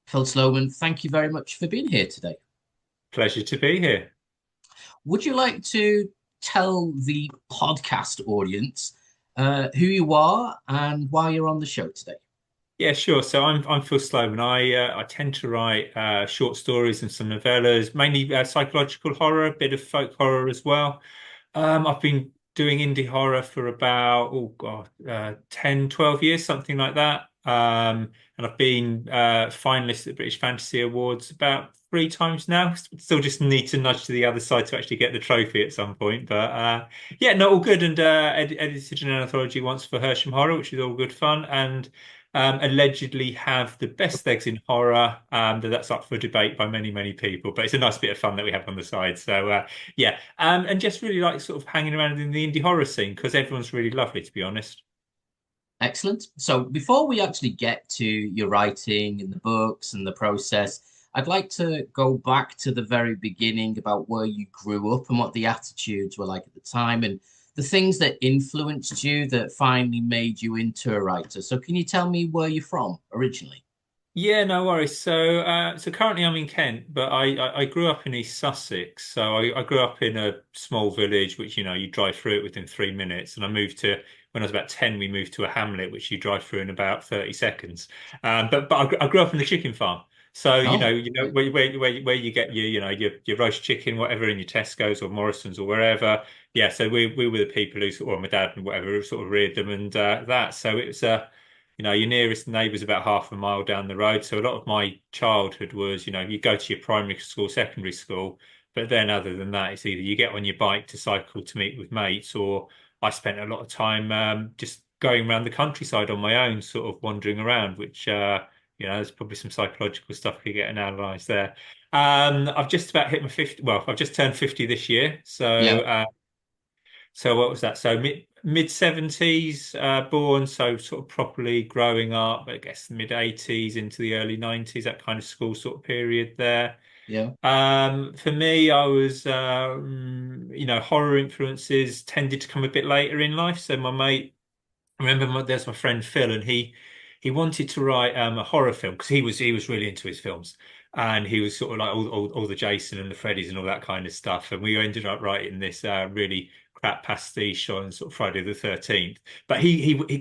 Phil Sloman, thank you very much for being here today. Pleasure to be here. Would you like to tell the podcast audience who you are and why you're on the show today? Yeah, sure. So I'm Phil Sloman. I tend to write short stories and some novellas, mainly psychological horror, a bit of folk horror as well. I've been doing indie horror for about 10, 12 years, something like that. And I've been finalist at the British Fantasy Awards about three times now. Still just need to nudge to the other side to actually get the trophy at some point. But yeah, no, all good. And edited an anthology once for Hersham Horror, which is all good fun. And allegedly have the best eggs in horror. That's up for debate by many, many people, but it's a nice bit of fun that we have on the side. So yeah, and just really like sort of hanging around in the indie horror scene because everyone's really lovely, to be honest. Excellent. So before we actually get to your writing and the books and the process, I'd like to go back to the very beginning about where you grew up and what the attitudes were like at the time and the things that influenced you that finally made you into a writer. So can you tell me where you're from originally? Yeah, no worries. So currently I'm in Kent, but I grew up in East Sussex. So I grew up in a small village, which you drive through it within 3 minutes. And I moved to when I was about 10, we moved to a hamlet, which you drive through in about 30 seconds. But I grew up in the chicken farm. So Oh, okay. where you get your roast chicken, whatever, in your Tesco's or Morrison's or wherever. Yeah, so we were the people who or my dad and whatever who sort of reared them and that. So it was your nearest neighbour's about half a mile down the road. So a lot of my childhood was, you go to your primary school, secondary school, but then other than that, it's either you get on your bike to cycle to meet with mates, or I spent a lot of time just going around the countryside on my own, sort of wandering around, which there's probably some psychological stuff we could get analysed there. I've just about hit my 50. Well, I've just turned 50 this year, so Yeah. so what was that? So mid 70s born, so sort of properly growing up, I guess mid 80s into the early 90s, that kind of school sort of period there. Yeah. For me, I was horror influences tended to come a bit later in life. So my mate, I remember there's my friend Phil, and he wanted to write a horror film because he was really into his films, and he was sort of like all the Jason and the Freddys and all that kind of stuff. And we ended up writing this really crap pastiche on sort of Friday the 13th. But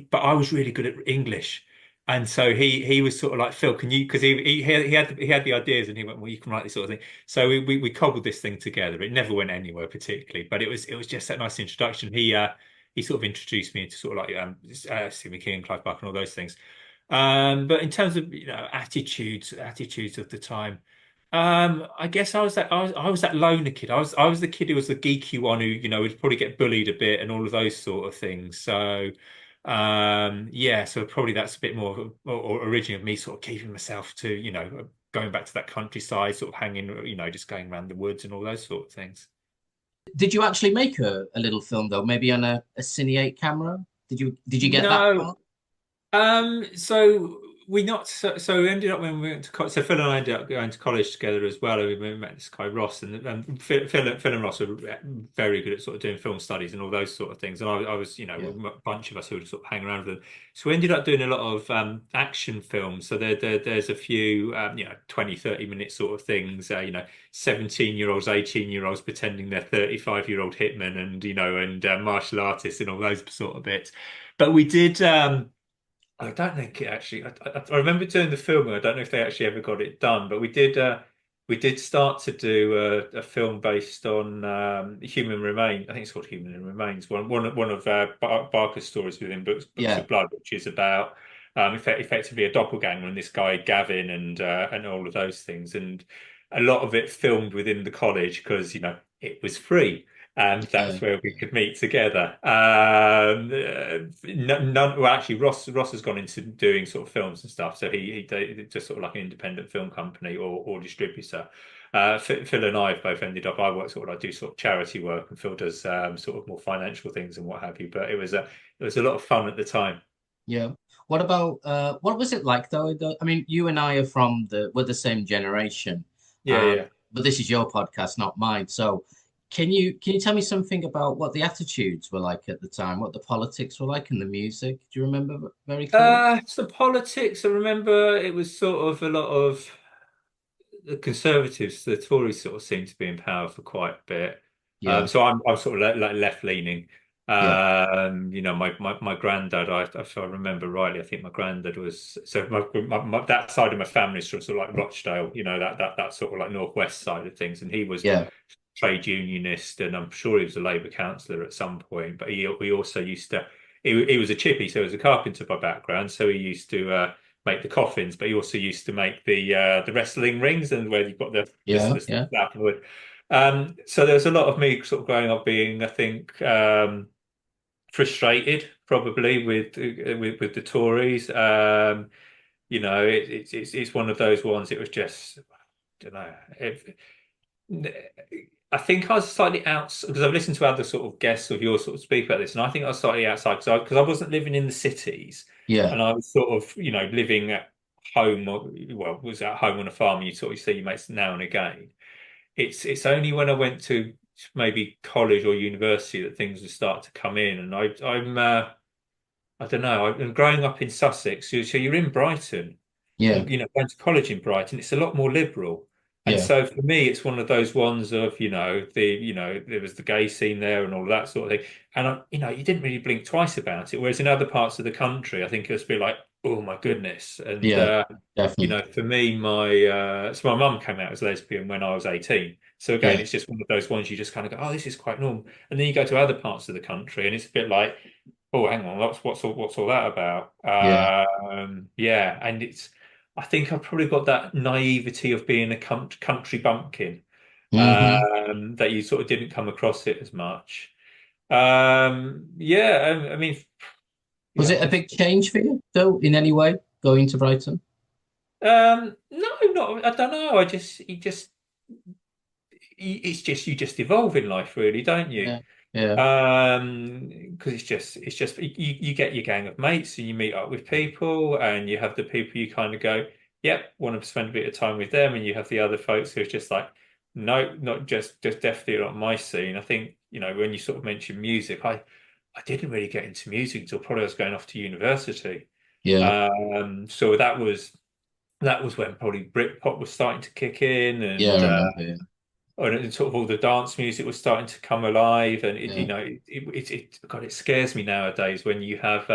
but I was really good at English. And so he was sort of like, Phil, can you? Because he had the ideas, and he went, well, you can write this sort of thing. So we cobbled this thing together. It never went anywhere particularly, but it was just that nice introduction. He sort of introduced me into sort of like Stephen King, Clive Barker, and all those things. But in terms of attitudes of the time, I guess I was that loner kid. I was the kid who was the geeky one who would probably get bullied a bit and all of those sort of things. So yeah, so probably that's a bit more of or origin of me sort of keeping myself to going back to that countryside, sort of hanging, just going around the woods and all those sort of things. Did you actually make a little film though? Maybe on a Cine 8 camera? Did you get that No, far? So we ended up when we went to college. So Phil and I ended up going to college together as well. And we met this guy Ross, and Phil and Ross are very good at sort of doing film studies and all those sort of things. And I was, Yeah. a bunch of us who would sort of hang around with them. So we ended up doing a lot of action films. So there's a few 20, 30 minute sort of things. 17-year-olds, 18-year-olds pretending they're 35-year-old hitmen, and martial artists and all those sort of bits. But we did. I don't think it actually. I remember doing the filming. I don't know if they actually ever got it done, but we did. We did start to do a film based on Human Remain. I think it's called Human Remains. One of Barker's stories within Books Yeah. of Blood, which is about effectively a doppelganger and this guy Gavin and all of those things. And a lot of it filmed within the college because it was free and Yeah. that's where we could meet together. None, well, actually, Ross has gone into doing sort of films and stuff, so he just sort of like an independent film company or distributor. Phil and I have both ended up. I work sort of I do sort of charity work, and Phil does sort of more financial things and what have you. But it was a lot of fun at the time. Yeah. What about what was it like though? I mean, you and I are we're the same generation. Yeah, Um, yeah. but this is your podcast, not mine. So can you tell me something about what the attitudes were like at the time, what the politics were like, and the music? Do you remember very clearly? So politics, I remember it was sort of a lot of the Conservatives, the Tories sort of seemed to be in power for quite a bit. Yeah, So I'm sort of like left leaning. yeah, My granddad, if I remember rightly, I think my granddad was so that side of my family is sort of like Rochdale, that sort of like northwest side of things, and he was yeah, trade unionist, and I'm sure he was a Labour councillor at some point. But he also used to he was a chippy, so he was a carpenter by background, so he used to make the coffins, but he also used to make the wrestling rings and where you've got yeah, the yeah, slab and wood. So there's a lot of me sort of growing up being, I think, frustrated probably with the Tories. It's one of those ones. It was just, I don't know. I think I was slightly out because I've listened to other sort of guests of yours sort of speak about this, and I think I was slightly outside because I wasn't living in the cities, yeah, and I was sort of living at home, well, was at home on a farm. You sort of see your mates now and again. It's only when I went to maybe college or university that things would start to come in, and I don't know. And growing up in Sussex, so you're in Brighton, yeah, and going to college in Brighton, it's a lot more liberal. And yeah, so for me, it's one of those ones of there was the gay scene there and all that sort of thing, and you didn't really blink twice about it. Whereas in other parts of the country, I think it was be like, oh my goodness. And yeah, definitely. for me, my mum came out as lesbian when I was 18. So again, Yeah, it's just one of those ones you just kind of go, oh, this is quite normal. And then you go to other parts of the country, and it's a bit like, oh, hang on, what's all that about? yeah, Yeah, and I think I've probably got that naivety of being a country bumpkin, hmm. that you sort of didn't come across it as much. Yeah, I mean, Was it a big change for you, though, in any way, going to Brighton? no, not. I don't know. It's just you just evolve in life, really, don't you? Yeah, yeah, Because it's just you get your gang of mates and you meet up with people and you have the people you kind of go, yep, want to spend a bit of time with them, and you have the other folks who are just like, no, not just definitely not my scene. I think, when you sort of mentioned music, I didn't really get into music until probably I was going off to university. yeah, So that was when probably Britpop was starting to kick in, yeah, I remember. Yeah, and sort of all the dance music was starting to come alive, and yeah, God, it scares me nowadays when you have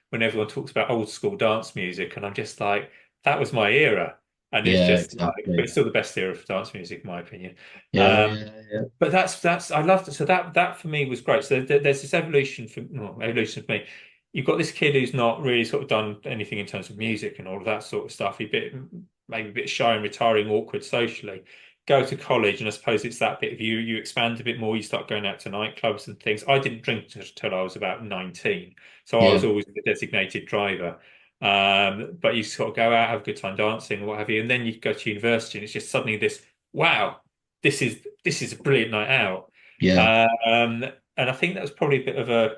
when everyone talks about old school dance music, and I'm just like, that was my era, and it's yeah, just like, but exactly. it's still the best era for dance music, in my opinion. Yeah, Um, yeah, yeah, but that's I loved it. So that for me was great. So there's this evolution for me. You've got this kid who's not really sort of done anything in terms of music and all of that sort of stuff. Maybe a bit shy and retiring, awkward socially. Go to college, and I suppose it's that bit of you expand a bit more. You start going out to nightclubs and things. I didn't drink until I was about 19, so I was yeah, always the designated driver. But you sort of go out, have a good time dancing, or what have you, and then you go to university, and it's just suddenly this, wow, this is a brilliant night out. yeah, And I think that was probably a bit of a,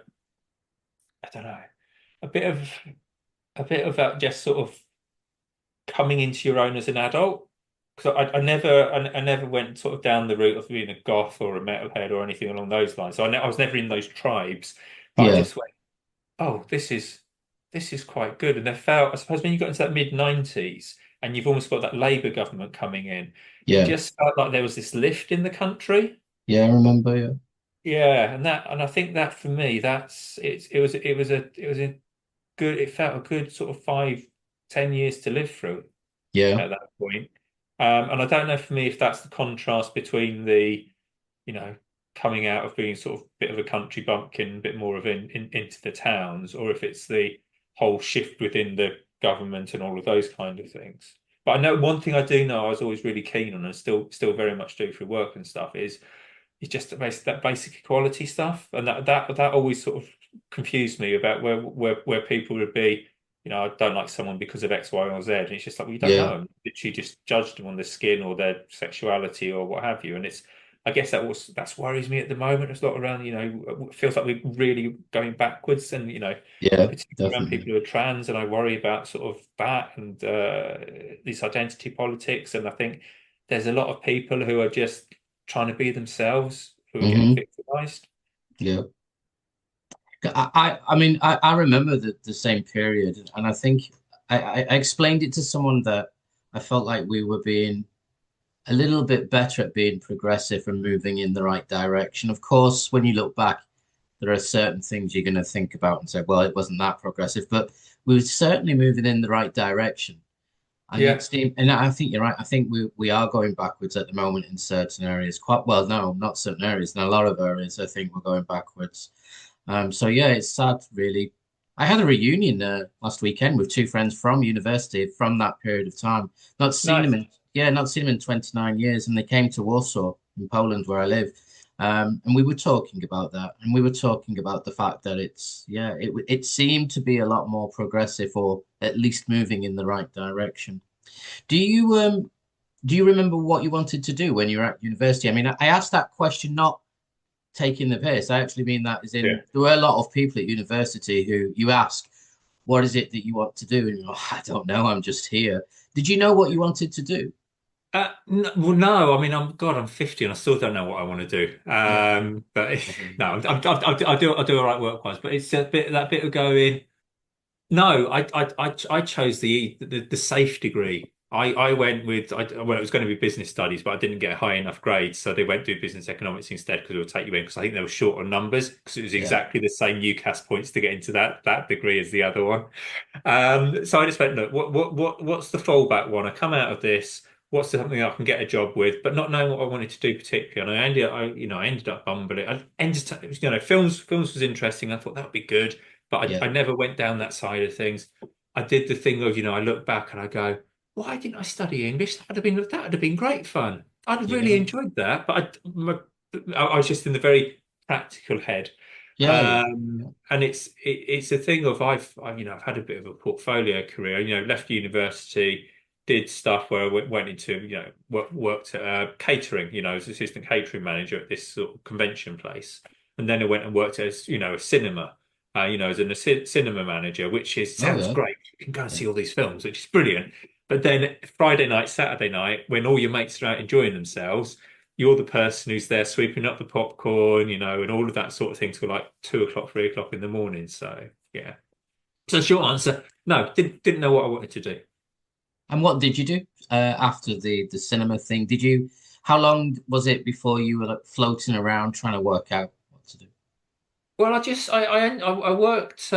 I don't know, a bit of that just sort of coming into your own as an adult. Because I never went sort of down the route of being a goth or a metalhead or anything along those lines. So I was never in those tribes, but I yeah, just went, oh, this is quite good. And I suppose when you got into that mid-90s and you've almost got that Labour government coming in, it yeah, just felt like there was this lift in the country. yeah, I remember. Yeah, Yeah, and I think that for me, that's it was a good, it felt a good sort of 5, 10 years to live through yeah, at that point. And I don't know for me if that's the contrast between you know, coming out of being sort of a bit of a country bumpkin, a bit more of into the towns, or if it's the whole shift within the government and all of those kind of things. But I know one thing I do know I was always really keen on, and still very much do through work and stuff, is it's just that basic equality stuff, and that always sort of confused me about where people would be. I don't like someone because of X, Y, or Z, and it's just like, well, you don't know yeah, them. Literally just judged them on their skin or their sexuality or what have you. And I guess that's worries me at the moment. It's a lot around, it feels like we're really going backwards, and yeah, particularly around definitely. people who are trans, and I worry about sort of that and this identity politics. And I think there's a lot of people who are just trying to be themselves, who were getting Hmm. victimized. Yeah. I remember the same period, and I think I explained it to someone that I felt like we were being a little bit better at being progressive and moving in the right direction. Of course, when you look back, there are certain things you're going to think about and say, well, it wasn't that progressive, but we were certainly moving in the right direction. And it Yeah. seemed, and I think you're right. I think we are going backwards at the moment in certain areas. Quite well, no, not certain areas. In a lot of areas, I think we're going backwards. So yeah, it's sad, really. I had a reunion last weekend with two friends from university from that period of time. Not seen them Nice. in, yeah, not seen them in 29 years, and they came to Warsaw in Poland, where I live. And we were talking about that, and we were talking about the fact that it seemed to be a lot more progressive, or at least moving in the right direction. Do you do you remember what you wanted to do when you were at university? I mean, I asked that question not taking the piss. I actually mean that as Yeah. in there were a lot of people at university who you ask, what is it that you want to do? And you're like, I don't know, I'm just here. Did you know what you wanted to do? Well, no, I mean, I'm 50 and I still don't know what I want to do. Yeah, But I hear no, you. I do all right work-wise, but it's a bit that bit of going. No, I chose the safe degree. I went with well, it was going to be business studies, but I didn't get a high enough grade, so they went do business economics instead because it would take you in because I think they were short on numbers because it was Yeah, exactly the same UCAS points to get into that degree as the other one. So I just went, look, what's the fallback one? I come out of this. What's something I can get a job with, but not knowing what I wanted to do particularly. And I ended up bumbling. I ended up, films was interesting. I thought that would be good, but yeah, I never went down that side of things. I did the thing of, I look back and I go, why didn't I study English? That would have been great fun. I'd have really yeah, enjoyed that, but I was just in the very practical head. yeah, yeah, And it's a thing of I've had a bit of a portfolio career. Left university, did stuff where I went into worked at catering. As assistant catering manager at this sort of convention place, and then I went and worked as a cinema. As an cinema manager, which oh sounds yeah, great. You can go and yeah, see all these films, which is brilliant. But then Friday night, Saturday night, when all your mates are out enjoying themselves, you're the person who's there sweeping up the popcorn, and all of that sort of thing till like 2 o'clock, 3 o'clock in the morning. So yeah. So short answer, no, didn't know what I wanted to do. And what did you do after the cinema thing? Did you? How long was it before you were like floating around trying to work out what to do? Well, I worked.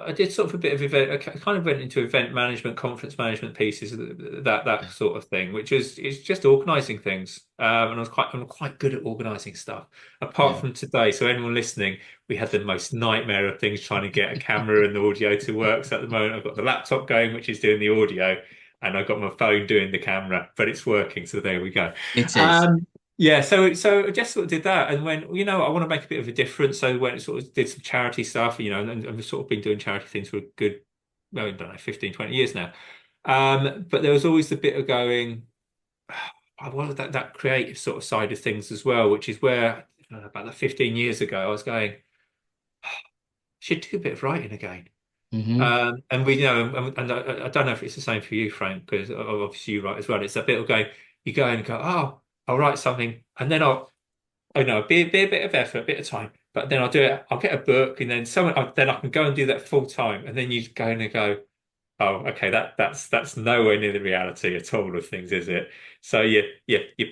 I did sort of a bit of event. I kind of went into event management, conference management pieces, that Yeah, sort of thing, which is just organising things. And I'm quite good at organising stuff. Apart yeah, from today, so anyone listening, we had the most nightmare of things trying to get a camera and the audio to work. So at the moment, I've got the laptop going, which is doing the audio, and I've got my phone doing the camera, but it's working. So there we go. it is. Um, yeah, so I just sort of did that and went, I want to make a bit of a difference. So went and sort of did some charity stuff, and I've sort of been doing charity things for a good, well, I don't know, 15, 20 years now. But there was always the bit of going, I wanted that creative sort of side of things as well, which is where I don't know, about that 15 years ago, I was going, should do a bit of writing again. Hmm. And we, and I don't know if it's the same for you, Frank, because obviously you write as well. It's a bit of going, you go and go, oh, I'll write something, and then be a bit of effort, a bit of time, but then I'll do it. I'll get a book, and then then I can go and do that full time, and then you go and go, oh, okay, that's nowhere near the reality at all of things, is it? So you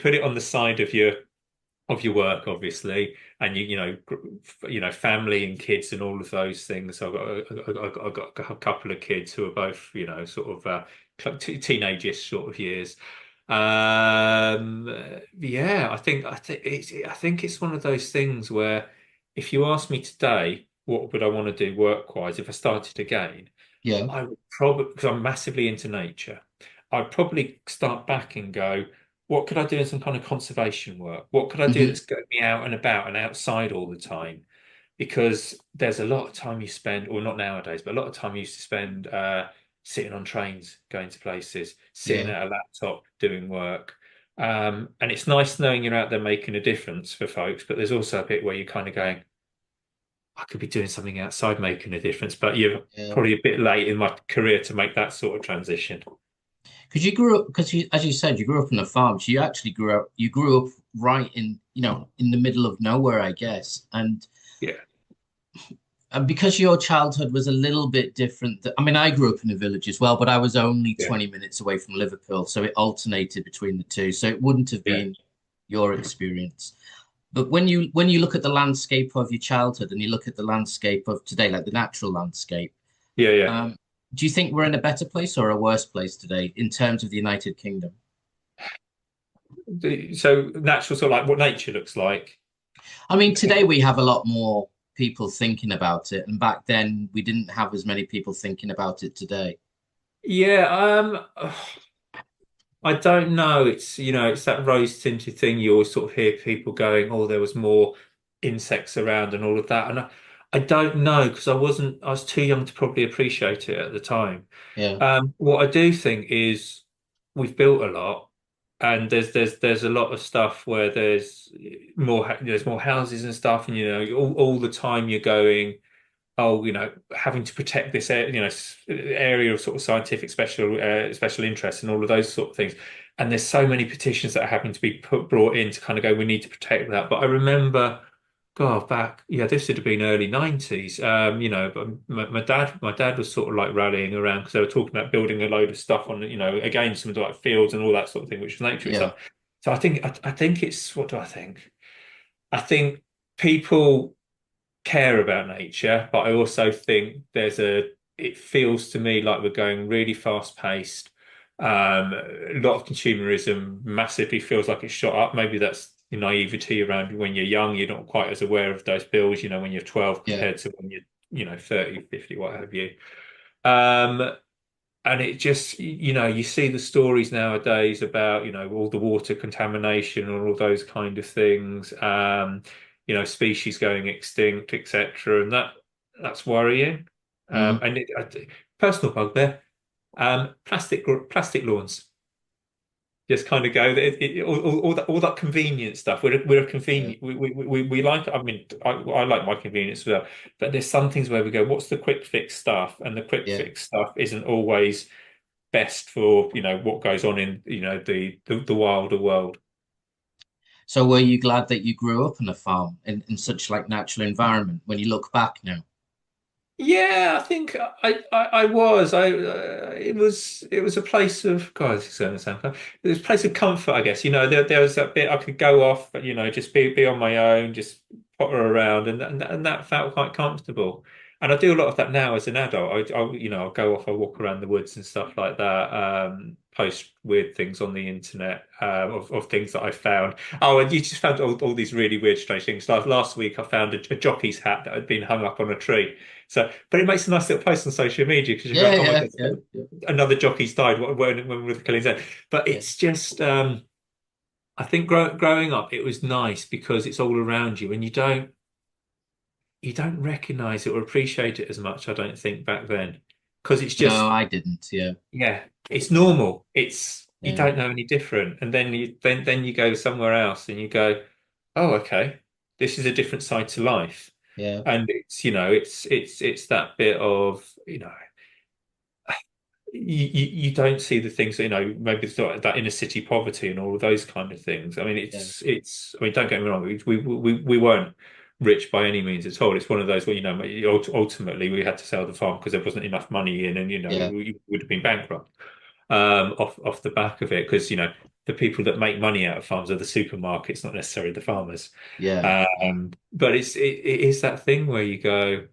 put it on the side of your work, obviously, and family and kids and all of those things. I've got a couple of kids who are both, sort of teenage-ish sort of years. Yeah, I think it's one of those things where if you ask me today, what would I want to do work-wise if I started again? Yeah. I would probably, because I'm massively into nature, I'd probably start back and go, what could I do in some kind of conservation work? What could I do Hmm. that's getting me out and about and outside all the time? Because there's a lot of time you spend, or not nowadays, but a lot of time you used to spend sitting on trains, going to places, sitting Yeah. at a laptop doing work. And it's nice knowing you're out there making a difference for folks, but there's also a bit where you're kind of going, I could be doing something outside making a difference, but you're Yeah. probably a bit late in my career to make that sort of transition. Because you grew up, because you, as you said, you grew up on a farm. So you actually grew up. You grew up right in, in the middle of nowhere, I guess. Yeah, And because your childhood was a little bit different, I mean, I grew up in a village as well, but I was only yeah, 20 minutes away from Liverpool, so it alternated between the two. So it wouldn't have yeah, been your experience. But when you look at the landscape of your childhood and you look at the landscape of today, like the natural landscape, yeah, yeah. um, do you think we're in a better place or a worse place today in terms of the United Kingdom? So natural, sort of like what nature looks like. I mean, today we have a lot more people thinking about it, and back then we didn't have as many people thinking about it today. Yeah, I don't know. It's that rose tinted thing. You always sort of hear people going, "Oh, there was more insects around and all of that." And I don't know because I was too young to probably appreciate it at the time. Yeah, What I do think is we've built a lot, and there's a lot of stuff where there's more houses and stuff, and all the time you're going, oh, having to protect this area of sort of scientific special interest and all of those sort of things. And there's so many petitions that are having to be brought in to kind of go, we need to protect that. But I remember, God, yeah, this would have been early 90s. But my dad was sort of like rallying around because they were talking about building a load of stuff on, again, some of the like fields and all that sort of thing, which is nature and yeah, stuff. So I think it's, what do I think? I think people care about nature, but I also think it feels to me like we're going really fast paced. A lot of consumerism massively feels like it's shot up. Maybe that's the naivety around when you're young, you're not quite as aware of those bills, when you're 12 yeah. compared to when you're, 30, 50, what have you. Um, and it just, you see the stories nowadays about, all the water contamination and all those kind of things, species going extinct, etc. And that's worrying. Mm, Personal bugbear, plastic lawns. Just kind of go all that convenient stuff. We're a yeah, convenient we like. I mean, I like my convenience as well. But there's some things where we go, what's the quick fix stuff? And the quick yeah. fix stuff isn't always best for what goes on in the wilder world. So were you glad that you grew up on a farm in such like natural environment when you look back now? Yeah, I think I was it was a place of, God, this is going to sound funny. It was a place of comfort, I guess. There was that bit I could go off, just be on my own, just potter around, and that felt quite comfortable. And I do a lot of that now as an adult. I'll go off, I'll walk around the woods and stuff like that. Post weird things on the internet, of things that I found. Oh, and you just found all these really weird, strange things. Like last week, I found a jockey's hat that had been hung up on a tree. So, but it makes a nice little post on social media because you're Yeah, going, oh my yeah, God, yeah, yeah, another jockey's died. When were the killings then? But yeah, it's just, I think growing up, it was nice because it's all around you and you don't recognize it or appreciate it as much, I don't think, back then. Because it's No, just, I didn't. Yeah, yeah, it's normal. You yeah, don't know any different. And then you go somewhere else and you go, oh, okay, this is a different side to life. yeah, And it's that bit of, you don't see the things that, maybe it's not that inner city poverty and all of those kind of things. I mean, yeah, I mean, don't get me wrong, we weren't rich by any means at all. It's one of those where, ultimately we had to sell the farm because there wasn't enough money in, and yeah, we would have been bankrupt, off the back of it, because the people that make money out of farms are the supermarkets, not necessarily the farmers. yeah, But it is that thing where you go,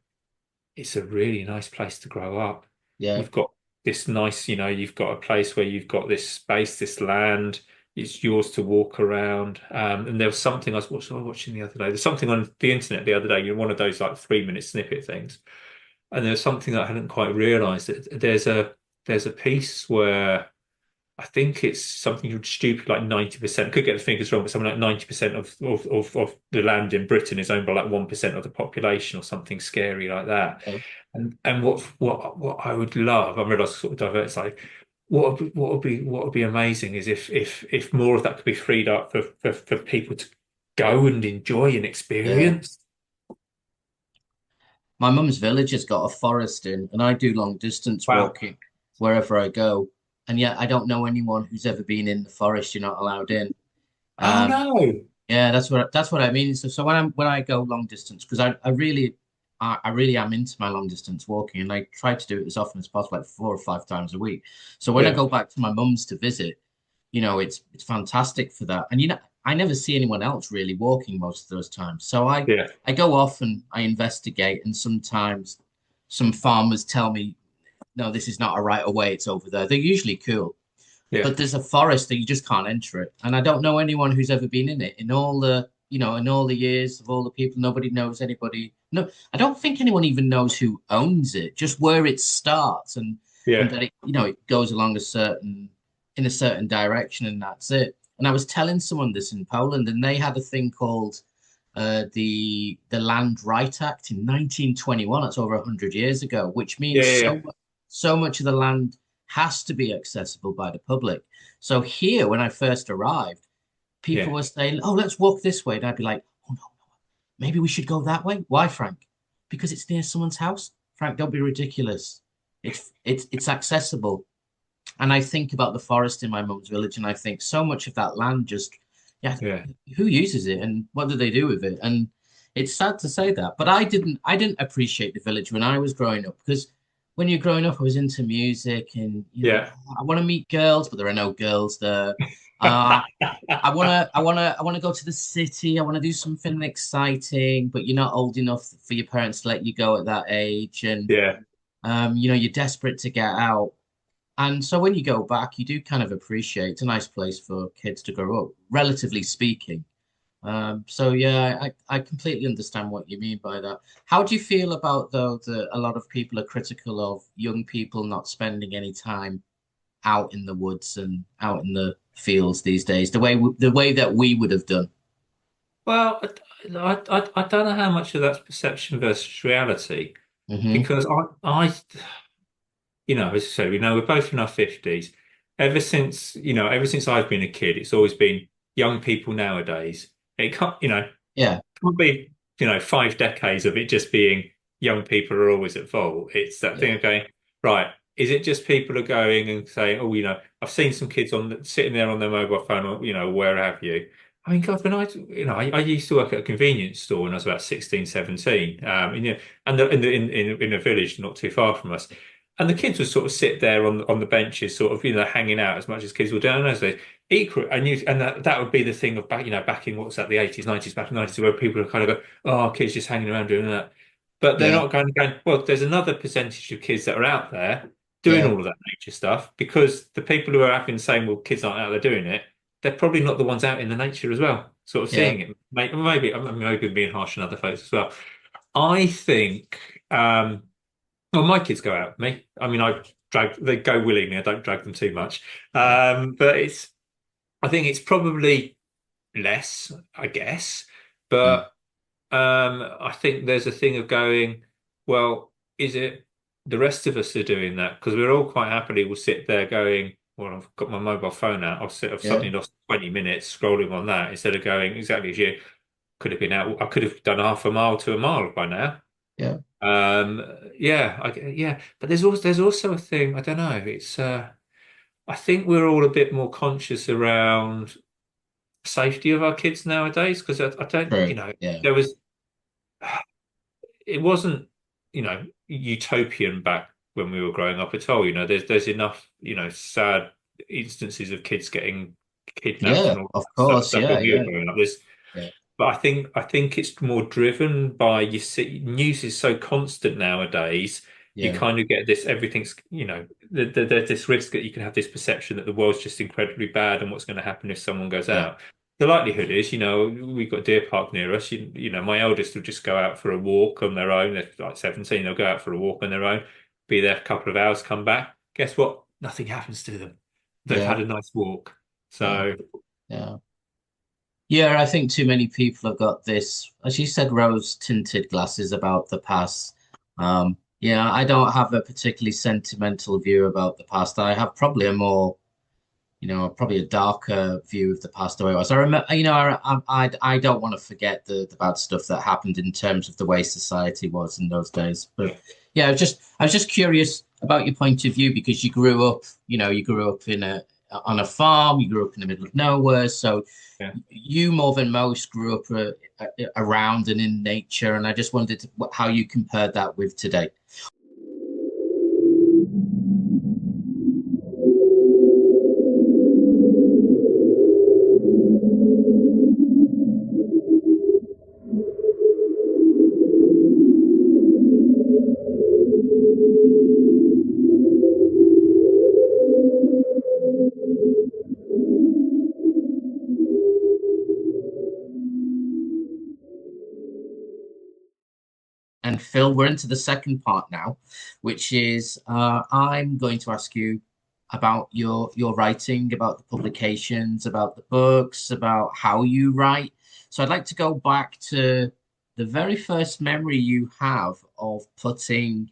it's a really nice place to grow up. yeah. You've got this nice, you've got a place where you've got this space, this land. It's yours to walk around. And there was something I was watching the other day. There's something on the internet the other day. One of those like 3 minute snippet things. And there's something that I hadn't quite realized. That there's a piece where I think it's something stupid like 90%. Could get the figures wrong, but something like 90% of the land in Britain is owned by like 1% of the population or something scary like that. Okay. And what I would love, I realize sort of diverse, like what would be amazing is if more of that could be freed up for people to go and enjoy and Yeah. experience. My mum's village has got a forest in, and I do long distance Wow. walking wherever I go. And yet I don't know anyone who's ever been in the forest. You're not allowed in. Oh Um, no. Yeah, that's what I mean. So when I go long distance, because I really am into my long distance walking, and I try to do it as often as possible, like 4 or 5 times a week. So when I Yeah, go back to my mum's to visit, it's fantastic for that. And I never see anyone else really walking most of those times. So yeah, I go off and I investigate, and sometimes some farmers tell me, no, this is not a right of way, it's over there. They're usually cool. yeah, But there's a forest that you just can't enter it. And I don't know anyone who's ever been in it. In all the years of all the people, nobody knows anybody. No, I don't think anyone even knows who owns it, just where it starts and yeah, that it goes along in a certain direction, and that's it. And I was telling someone this in Poland, and they had a thing called the Land Right Act in 1921. That's over 100 years ago, which yeah, means yeah, so much of the land has to be accessible by the public. So here, when I first arrived, people yeah, were saying, "Oh, let's walk this way," and I'd be like, "Oh no, maybe we should go that way." Why, Frank? Because it's near someone's house. Frank, don't be ridiculous. It's accessible. And I think about the forest in my mum's village, and I think so much of that land just, yeah, yeah, who uses it and what do they do with it? And it's sad to say that, but I didn't appreciate the village when I was growing up because when you're growing up, I was into music and yeah, I want to meet girls, but there are no girls there. Uh, I wanna go to the city. I want to do something exciting, but you're not old enough for your parents to let you go at that age, and yeah. you're desperate to get out. And so when you go back, you do kind of appreciate it's a nice place for kids to grow up, relatively speaking. So yeah, I completely understand what you mean by that. How do you feel about though that a lot of people are critical of young people not spending any time out in the woods and out in the fields these days, the way that we would have done? Well, I don't know how much of that's perception versus reality Hmm. because as I say, we're both in our 50s. Ever since I've been a kid, it's always been young people nowadays. It Yeah, can't be, 5 decades of it just being young people are always at fault. It's that yeah, thing of going, right, is it just people are going and saying, oh, I've seen some kids sitting there on their mobile phone or, where have you. I mean, God, I used to work at a convenience store when I was about 16, 17, in a village not too far from us. And the kids would sort of sit there on the benches, sort of, hanging out as much as kids would do. And as they equal, and that would be the thing of back in what's that, the 80s, 90s, back in the 90s, where people are kind of go, oh, kids just hanging around doing that. But they're yeah, not going, well, there's another percentage of kids that are out there doing yeah, all of that nature stuff because the people who are having saying, well, kids aren't out there doing it, they're probably not the ones out in the nature as well, sort of yeah, seeing it. Maybe I'm being harsh on other folks as well. I think. Well, my kids go out with me. I mean, they go willingly. I don't drag them too much. yeah, But I think it's probably less, I guess. mm, But I think there's a thing of going, well, is it the rest of us are doing that? Because we're all quite happily will sit there going, well, I've got my mobile phone out. I've yeah, suddenly lost 20 minutes scrolling on that instead of going exactly as you could have been out. I could have done half a mile to a mile by now. yeah, Um, yeah, but there's also a thing. I don't know. I think we're all a bit more conscious around safety of our kids nowadays because I don't, true, yeah, there was it wasn't, utopian back when we were growing up at all. There's enough, sad instances of kids getting kidnapped yeah, and all of that stuff course, stuff when yeah, we were yeah, growing up. There's yeah, But I think it's more driven by you see news is so constant nowadays. You yeah, kind of get this everything's there's this risk that you can have this perception that the world's just incredibly bad and what's going to happen if someone goes yeah, out. The likelihood is, we've got a deer park near us. My eldest will just go out for a walk on their own. They're like 17. They'll go out for a walk on their own, be there a couple of hours, come back. Guess what? Nothing happens to them. They've yeah, had a nice walk. yeah, So yeah. Yeah, I think too many people have got this, as you said, rose-tinted glasses about the past. Yeah, I don't have a particularly sentimental view about the past. I have probably probably a darker view of the past the way it was. I remember, I don't want to forget the bad stuff that happened in terms of the way society was in those days. But yeah, I was just curious about your point of view because you grew up in on a farm. You grew up in the middle of nowhere, so Yeah. you more than most grew up around and in nature. And I just wondered how you compared that with today. And Phil, we're into the second part now, which is I'm going to ask you about your writing, about the publications, about the books, about how you write. So I'd like to go back to the very first memory you have of putting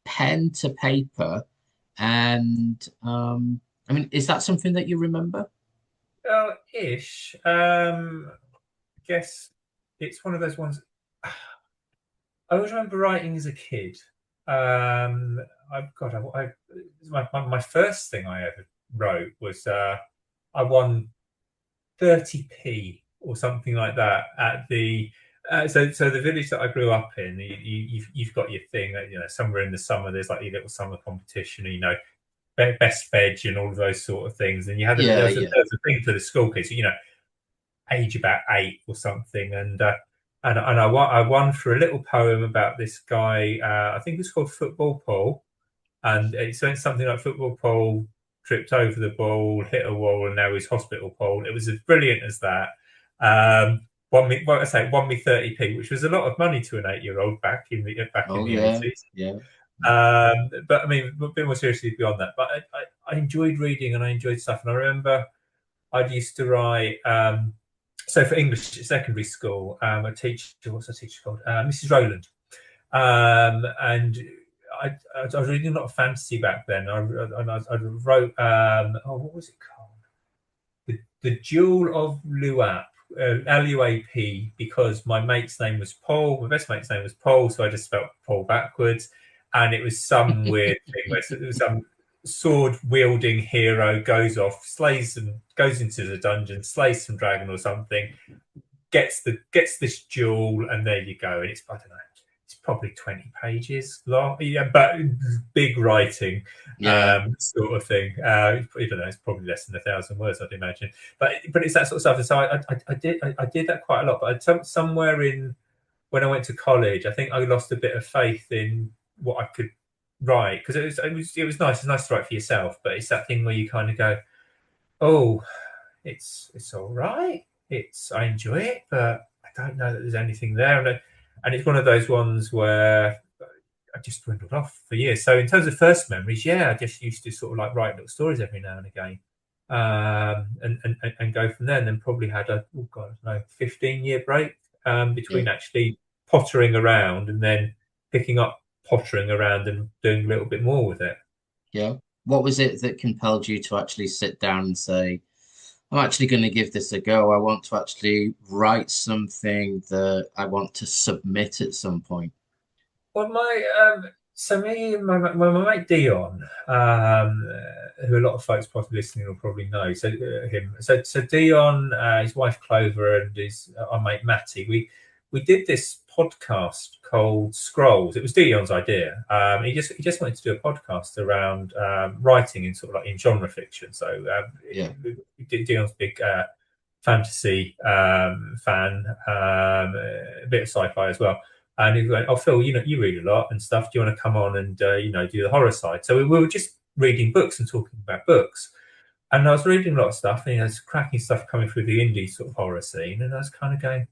pen to paper. And I mean, is that something that you remember? Oh, ish. Guess it's one of those ones. I always remember writing as a kid. I've got my first thing I ever wrote was I won 30p or something like that at the so the village that I grew up in. You've got your thing, somewhere in the summer there's like your little summer competition, best veg and all of those sort of things, and you had Yeah, there was a thing for the school kids, age about 8 or something, and I won for a little poem about this guy. I think it's called Football Paul, and it went something like Football Paul tripped over the ball, hit a wall, and now he's Hospital Paul. It was as brilliant as that. Won me 30p, which was a lot of money to an 8-year-old back in the oh yeah, 80s. yeah, But I mean, a bit more seriously beyond that. But I enjoyed reading and I enjoyed stuff, and I remember I used to write. So for English at secondary school, a teacher, what's the teacher called? Mrs. Rowland. And I was reading a lot of fantasy back then. I wrote, what was it called? The Jewel of Luap, Luap, because my mate's name was Paul. My best mate's name was Paul, so I just spelled Paul backwards. And it was some weird thing where it was some sword wielding hero goes off, goes into the dungeon, slays some dragon or something, gets this jewel, and there you go. And it's, I don't know, it's probably 20 pages long, but big writing, sort of thing. Even though it's probably less than 1,000 words, I'd imagine. But it's that sort of stuff. And so I did that quite a lot. But somewhere in when I went to college, I think I lost a bit of faith in what I could write, because it was nice. It's nice to write for yourself, but it's that thing where you kind of go, oh, it's all right. I enjoy it, but I don't know that there's anything there. And it's one of those ones where I just dwindled off for years. So in terms of first memories, I just used to sort of like write little stories every now and again, and go from there. And then probably had a 15-year break between actually pottering around and then picking up pottering around and doing a little bit more with it. Yeah. What was it that compelled you to actually sit down and say, I'm actually going to give this a go. I want to actually write something that I want to submit at some point? Well, me and my mate Dion, who a lot of folks probably listening will probably know. So him, so Dion, his wife Clover, and our mate Matty. We did this podcast called Scrolls. It was Dion's idea. He just wanted to do a podcast around writing in sort of like in genre fiction. So Dion's big fantasy fan, a bit of sci-fi as well. And he went, "Oh, Phil, you read a lot and stuff. Do you want to come on and do the horror side?" So we were just reading books and talking about books. And I was reading a lot of stuff, and there's cracking stuff coming through the indie sort of horror scene. And I was kind of going,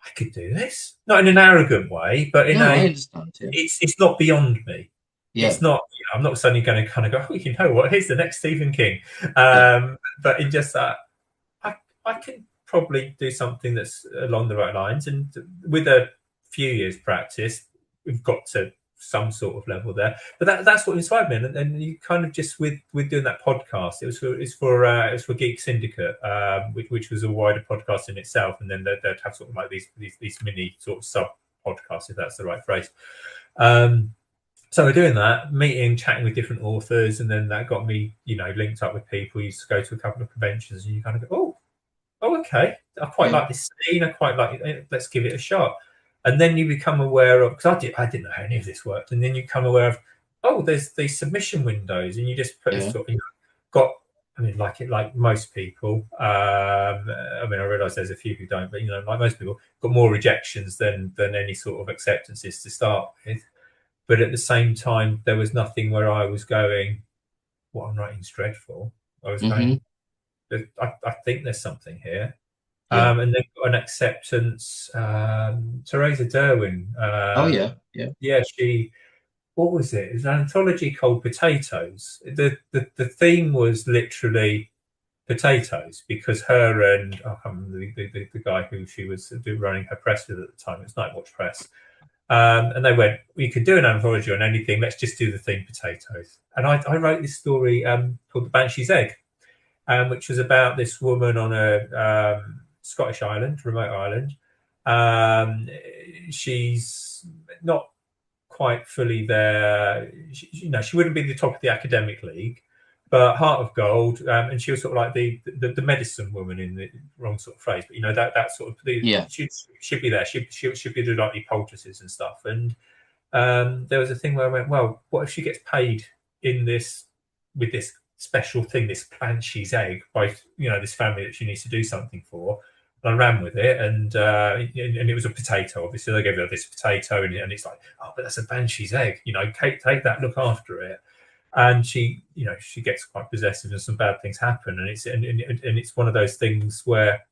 I could do this, not in an arrogant way, but in I understand. Yeah. It's not beyond me. Yeah. It's not. I'm not suddenly going to kind of go, oh, you know what? Here's the next Stephen King. But in just that, I can probably do something that's along the right lines, and with a few years practice, we've got to some sort of level there. But that's what inspired me, and you kind of just with doing that podcast, it was for Geek Syndicate, which was a wider podcast in itself, and then they'd have sort of like these mini sort of sub podcasts, if that's the right phrase. So we're doing that, meeting, chatting with different authors, and then that got me, linked up with people. Used to go to a couple of conventions, and you kind of go, oh, okay, I quite Yeah. like this scene. I quite like it. Let's give it a shot. And then you become aware of, because I didn't know how any of this worked, and then you become aware of, oh, there's these submission windows, and you just put this sort of, got. I mean, like most people. I mean, I realise there's a few who don't, but like most people, got more rejections than any sort of acceptances to start with. But at the same time, there was nothing where I was going, what I'm writing's dreadful. I was going, I think there's something here. Yeah. And then got an acceptance. Teresa Derwin. Oh yeah. Yeah. Yeah, what was it? It was an anthology called Potatoes. The theme was literally potatoes, because her and I can't remember the guy who she was running her press with at the time. It was Nightwatch Press. And they went, we could do an anthology on anything. Let's just do the theme potatoes. And I wrote this story called The Banshee's Egg, which was about this woman on a Scottish island, remote island. She's not quite fully there. She wouldn't be the top of the academic league, but heart of gold. And she was sort of like the medicine woman, in the wrong sort of phrase, but that sort of she should be there. She should be the like poultices and stuff. And there was a thing where I went, well, what if she gets paid with this special thing, this Banshee's Egg, by this family that she needs to do something for. And I ran with it, and it was a potato. Obviously, they gave her this potato, and it's like, oh, but that's a Banshee's Egg. Take that, look after it. And she gets quite possessive, and some bad things happen. And it's one of those things where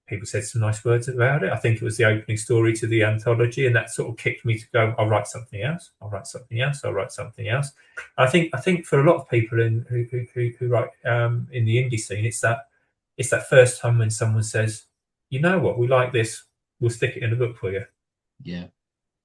people said some nice words about it. I think it was the opening story to the anthology, and that sort of kicked me to go, I'll write something else. I'll write something else. I'll write something else. I think for a lot of people who write in the indie scene, it's that first time when someone says, you know what, we like this, we'll stick it in a book for you. Yeah.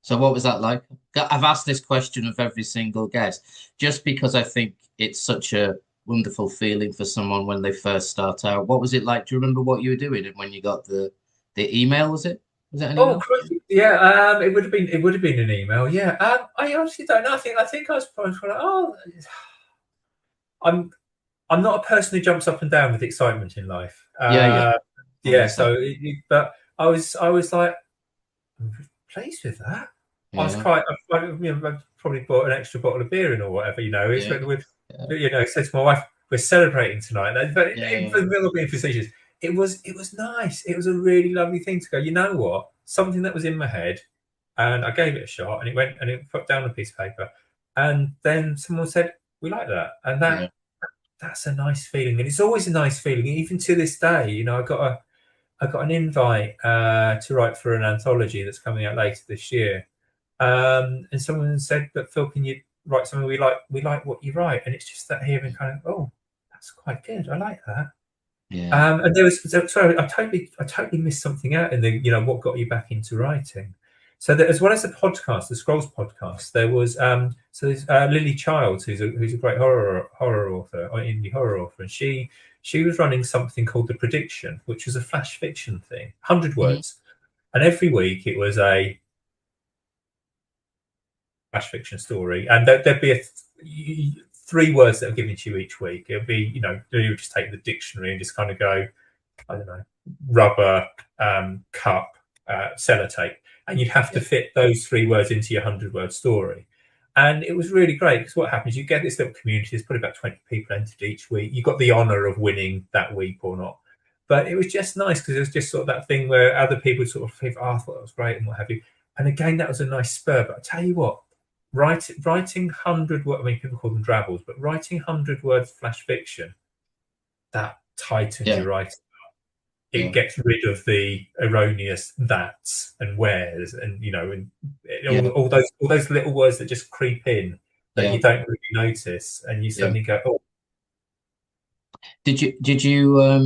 So what was that like? I've asked this question of every single guest, just because I think it's such a wonderful feeling for someone when they first start out. What was it like? Do you remember what you were doing when you got the email? Was it an email? Yeah. It would have been an email. Yeah. I honestly don't know. I think I was probably like, I'm not a person who jumps up and down with excitement in life. Yeah. So, but I was like, I'm pleased with that. Yeah. I was quite. I probably bought an extra bottle of beer in or whatever. Said to my wife, "We're celebrating tonight." But in the middle of being facetious, it was nice. It was a really lovely thing to go. You know what? Something that was in my head, and I gave it a shot, and it put down a piece of paper, and then someone said, "We like that," and that's a nice feeling, and it's always a nice feeling, even to this day. I got an invite to write for an anthology that's coming out later this year, and someone said, "But Phil, can you write something? We like what you write," and it's just that hearing kind of, oh, that's quite good. I like that. Yeah. And sorry, I totally missed something out in the what got you back into writing. So that, as well as the podcast, the Scrolls podcast, there was there's Lily Childs, who's a great horror author, or indie horror author, and she was running something called The Prediction, which was a flash fiction thing, 100 words, and every week it was a flash fiction story, and there'd be 3 words that are given to you each week. It'll be you would just take the dictionary and just kind of go, I don't know, rubber, cup, sellotape. And you'd have to fit those 3 words into your 100-word story. And it was really great, because what happens, you get this little community, there's probably about 20 people entered each week. You got the honour of winning that week or not. But it was just nice, because it was just sort of that thing where other people sort of think, oh, I thought that was great and what have you. And again, that was a nice spur. But I tell you what, writing 100 words, I mean, people call them drabbles, but writing 100 words flash fiction, that tightens your writing. It gets rid of the erroneous that's and where's, and all those little words that just creep in that you don't really notice, and you suddenly go, oh. Did you I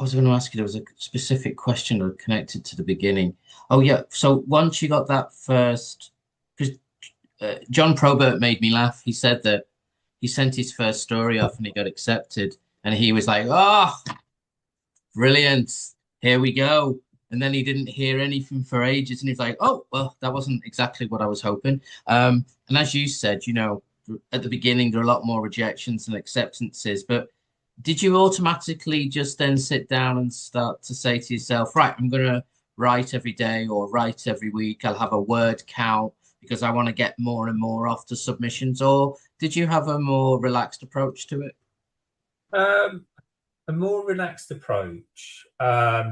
was going to ask you, there was a specific question connected to the beginning. Oh yeah, so once you got that first, because John Probert made me laugh. He said that he sent his first story off and he got accepted, and he was like, oh, brilliant, here we go. and then he didn't hear anything for ages, and he's like, "Oh, well, that wasn't exactly what I was hoping." And as you said, at the beginning there are a lot more rejections and acceptances, but did you automatically just then sit down and start to say to yourself, right, I'm gonna write every day or write every week. I'll have a word count because I want to get more and more off the submissions, or did you have a more relaxed approach to it? A more relaxed approach. I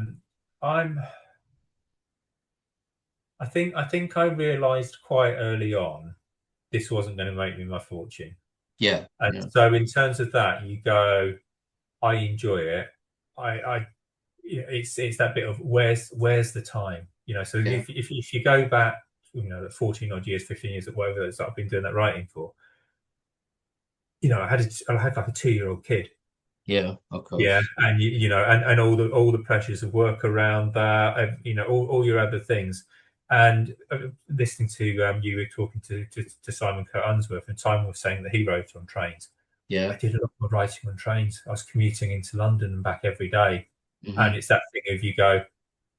think I realised quite early on this wasn't going to make me my fortune. Yeah. And so in terms of that, you go, I enjoy it. It's that bit of where's the time, So if you go back, 14 odd years, 15 years, or whatever that I've been doing that writing for, I had like a 2-year-old kid. Yeah, of course. Yeah, and and all the pressures of work around that, all your other things, and listening to you were talking to Simon Kurt Unsworth, and Simon was saying that he wrote on trains. Yeah, I did a lot of writing on trains. I was commuting into London and back every day, and it's that thing of you go,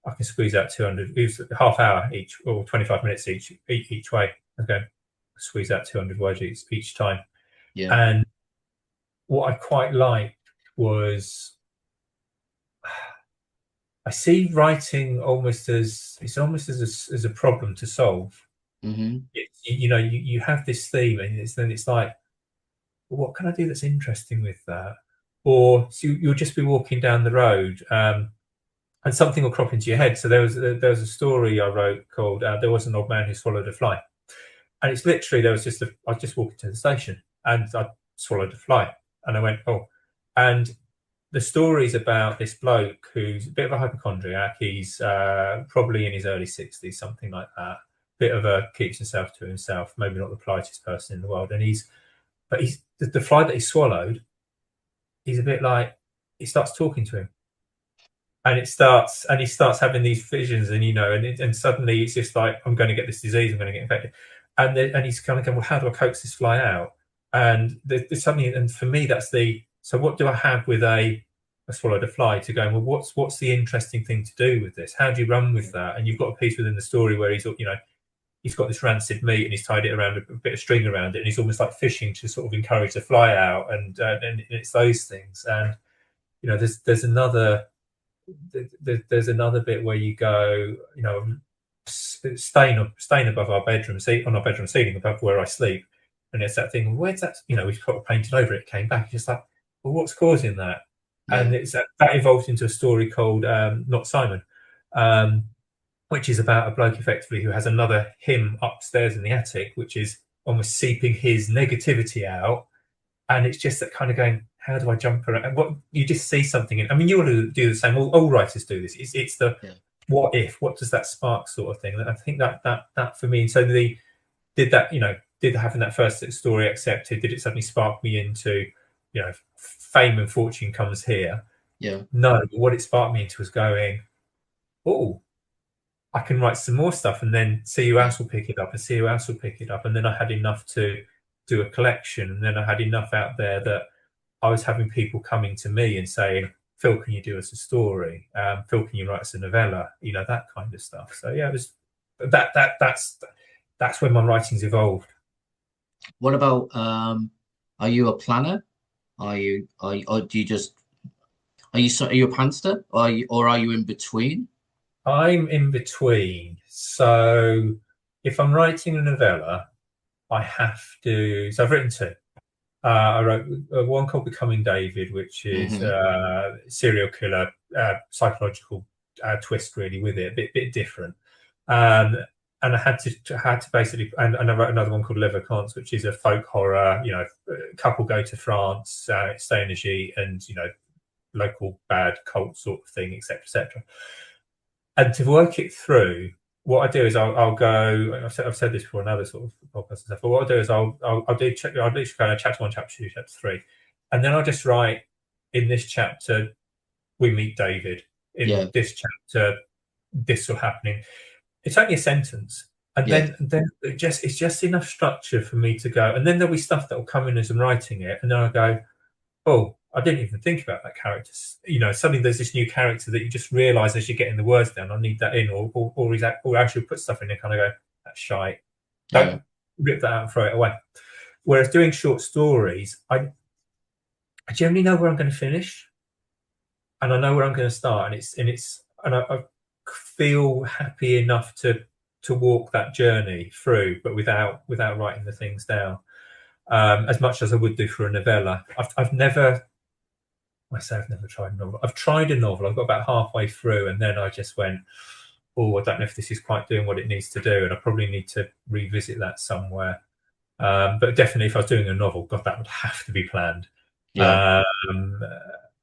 I can squeeze out 200, it was half hour each or 25 minutes each way. I was going, squeeze out 200 words each time. Yeah, and what I quite liked was I see writing almost as a problem to solve. You have this theme, and it's like, well, what can I do that's interesting with that? Or so you'll just be walking down the road, and something will crop into your head. So there was a story I wrote called "There Was an Old Man Who Swallowed a Fly," and it's literally I was just walking to the station and I swallowed a fly, and I went, oh, and the story's about this bloke who's a bit of a hypochondriac. He's probably in his early 60s, something like that. Bit of a keeps himself to himself, maybe not the politest person in the world. And he's the fly that he swallowed, he's a bit like, he starts talking to him. And he starts having these visions, and and suddenly it's just like, I'm going to get this disease, I'm going to get infected. And he's kind of going, well, how do I coax this fly out? And there's something, and for me, that's so what do I have with I swallowed a fly, to go, well, what's the interesting thing to do with this? How do you run with that? And you've got a piece within the story where he's got this rancid meat and he's tied it around a bit of string around it, and he's almost like fishing to sort of encourage the fly out, and it's those things. And there's another bit where you go, staying above our bedroom seat, on our bedroom ceiling above where I sleep, and it's that thing, where's that, we've got painted over it, came back, just like, well, what's causing that? And it's that evolved into a story called Not Simon, which is about a bloke effectively who has another him upstairs in the attic, which is almost seeping his negativity out. And it's just that kind of going, how do I jump around? And what you just see something in, you want to do the same. All writers do this. It's the what if, what does that spark sort of thing. And I think that for me, and so did having that first story accepted, did it suddenly spark me into, fame and fortune comes here? Yeah. No, but what it sparked me into was going, oh, I can write some more stuff, and then see who else will pick it up, and see who else will pick it up. And then I had enough to do a collection, and then I had enough out there that I was having people coming to me and saying, Phil, can you do us a story? Phil, can you write us a novella? That kind of stuff. So yeah, it was that's when my writing's evolved. What about are you a planner? Are you a pantser? Or are you in between? I'm in between. So if I'm writing a novella, I have to. So I've written two. I wrote one called Becoming David, which is serial killer, psychological twist really with it, a bit different. And I had to basically, and I wrote another one called Les Vacances, which is a folk horror. Couple go to France, stay in a gîte, and local bad cult sort of thing, etc., etc. And to work it through, what I do is I'll go. I've said this before in other sort of podcasts and stuff. But what I'll do is I'll literally go chapter 1, chapter 2, chapter 3, and then I'll just write, in this chapter we meet David. In this chapter, this will happening. It's only a sentence, and then it's just enough structure for me to go. And then there'll be stuff that will come in as I'm writing it, and then I go, oh, I didn't even think about that character. Suddenly there's this new character that you just realise as you're getting the words down, I need that in, or actually put stuff in and kind of go, that's shite. Don't rip that out and throw it away. Whereas doing short stories, I generally know where I'm going to finish, and I know where I'm going to start, and I feel happy enough to walk that journey through, but without writing the things down, as much as I would do for a novella. I've never tried a novel. I've tried a novel. I've got about halfway through, and then I just went, oh, I don't know if this is quite doing what it needs to do, and I probably need to revisit that somewhere. But definitely, if I was doing a novel, God, that would have to be planned. Yeah.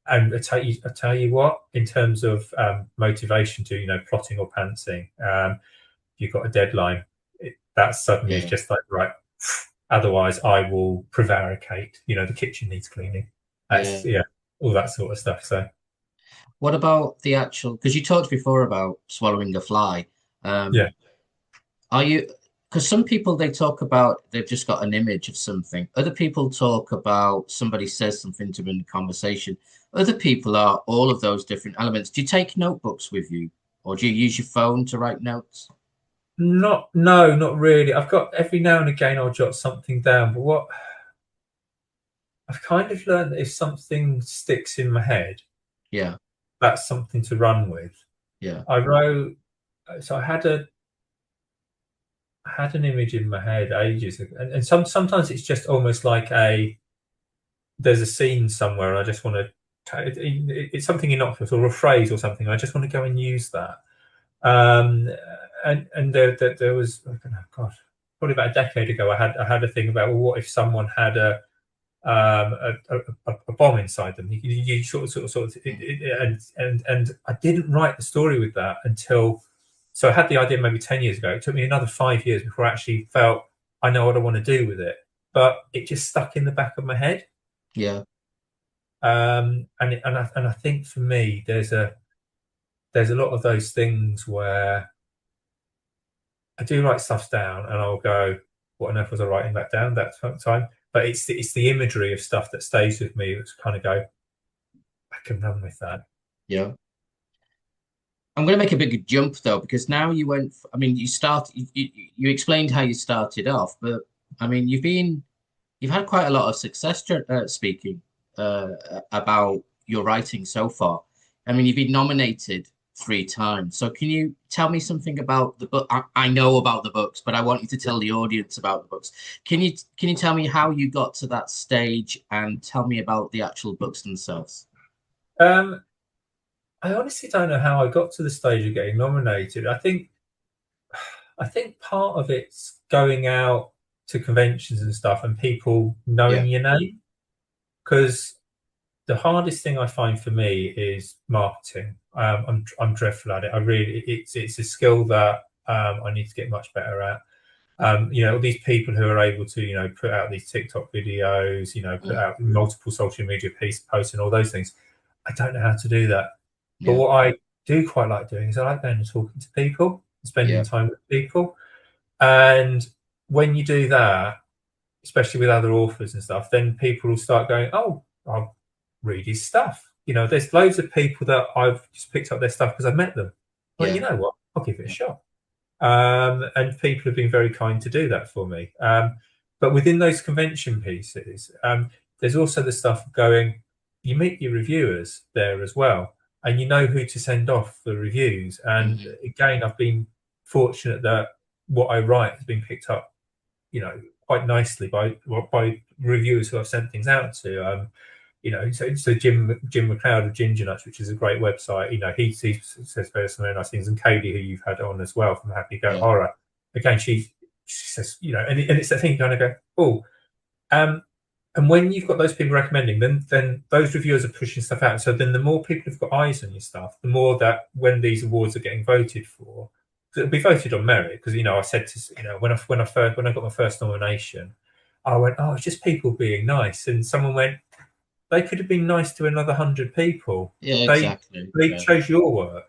And I tell you what, in terms of motivation to plotting or pantsing, you've got a deadline. That suddenly is just like, right. Otherwise, I will prevaricate. The kitchen needs cleaning. All that sort of stuff. So, what about the actual? Because you talked before about swallowing a fly. Yeah. Are you? Because some people, they talk about they've just got an image of something. Other people talk about somebody says something to them in a conversation. Other people are all of those different elements. Do you take notebooks with you, or do you use your phone to write notes? Not really. I've got every now and again I'll jot something down, but what I've kind of learned that if something sticks in my head, Yeah. that's something to run with. Yeah. I wrote, so I had an image in my head ages ago, and sometimes it's just almost like there's a scene somewhere and I just want to, it's something innocuous or a phrase or something, I just want to go and use that. And there was, oh God, probably about a decade ago, I had a thing about, well, what if someone had a bomb inside them? You sort of, and I didn't write the story with that until. So I had the idea maybe 10 years ago. It took me another 5 years before I actually felt I know what I want to do with it. But it just stuck in the back of my head. Yeah. And I think for me, there's a lot of those things where I do write stuff down and I'll go, what on earth was I writing that down that time? But it's the imagery of stuff that stays with me that's kind of go, I can run with that. Yeah. I'm going to make a big jump though, because now you went. I mean, you explained how you started off, but I mean, you've had quite a lot of success speaking about your writing so far. I mean, you've been nominated 3 times. So can you tell me something about the book? I know about the books, but I want you to tell the audience about the books. Can you tell me how you got to that stage and tell me about the actual books themselves? I honestly don't know how I got to the stage of getting nominated. I think part of it's going out to conventions and stuff and people knowing your name, because the hardest thing I find for me is marketing. I'm dreadful at it. It's a skill that I need to get much better at. These people who are able to put out these TikTok videos, put out multiple social media posts and all those things. I don't know how to do that. But what I do quite like doing is I like going and talking to people, spending time with people. And when you do that, especially with other authors and stuff, then people will start going, oh, I'll read his stuff. There's loads of people that I've just picked up their stuff because I've met them. But you know what? I'll give it a shot. And people have been very kind to do that for me. But within those convention pieces, there's also the stuff going, you meet your reviewers there as well. And you know who to send off the reviews. And again, I've been fortunate that what I write has been picked up, quite nicely by reviewers who I've sent things out to. So Jim McLeod of Ginger Nuts, which is a great website. He says very nice things, and Katie, who you've had on as well from Happy Go Horror. Again, she says, and it's that thing you kind of go, oh. And when you've got those people recommending, then those reviewers are pushing stuff out. So then the more people have got eyes on your stuff, the more that when these awards are getting voted for, it'll be voted on merit. Because I said to when I got my first nomination, I went, oh, it's just people being nice, and someone went, they could have been nice to another 100 people. Yeah, exactly. They chose your work,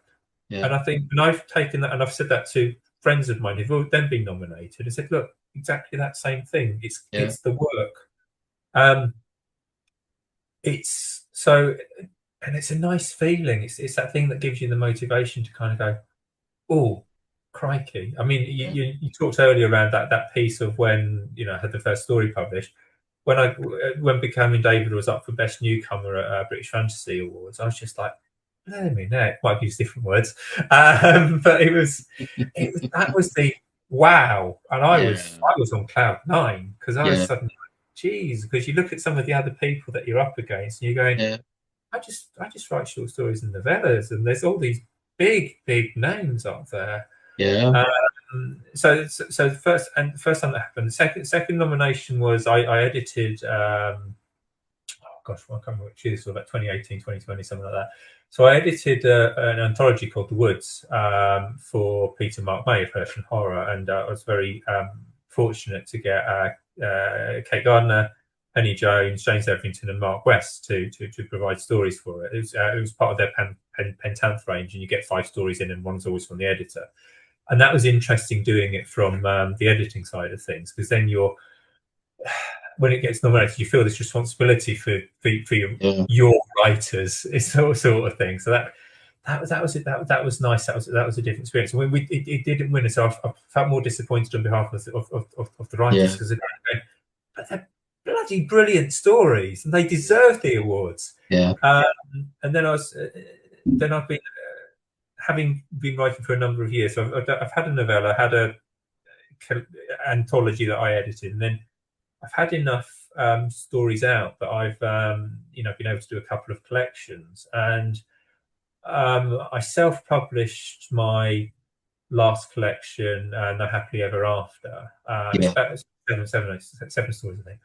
and I think, and I've taken that, and I've said that to friends of mine who've then been nominated. I said, look, exactly that same thing. It's the work. it's so, and it's a nice feeling. It's that thing that gives you the motivation to kind of go, oh, crikey. I mean, you talked earlier around that piece of when, you know, I had the first story published. When Becoming David was up for Best Newcomer at British Fantasy Awards, I was just like, let me know. Might use different words, but it was that was the wow, and I was on cloud nine because I was suddenly like, geez, because you look at some of the other people that you're up against, and you're going, I just write short stories and novellas, and there's all these big names up there. So the first time that happened. Second nomination was I edited. Oh gosh, I can't remember which year this was, about 2018, 2020, something like that. So I edited an anthology called The Woods for Peter Mark May of Hershey Horror, and I was very fortunate to get Kate Gardner, Penny Jones, James Everington, and Mark West to provide stories for it. It was part of their Pentanth range, and you get 5 stories in, and one's always from the editor. And that was interesting doing it from the editing side of things, because then when it gets nominated, you feel this responsibility for your writers, it's sort of thing. So that was nice. That was a different experience. And it didn't win, so I felt more disappointed on behalf of the writers, because but they're bloody brilliant stories, and they deserve the awards. And then I've been having been writing for a number of years. So I've had a novella, had a anthology that I edited, and then I've had enough stories out that I've been able to do a couple of collections, and I self-published my last collection, No Happily Ever After. It's about seven stories, I think.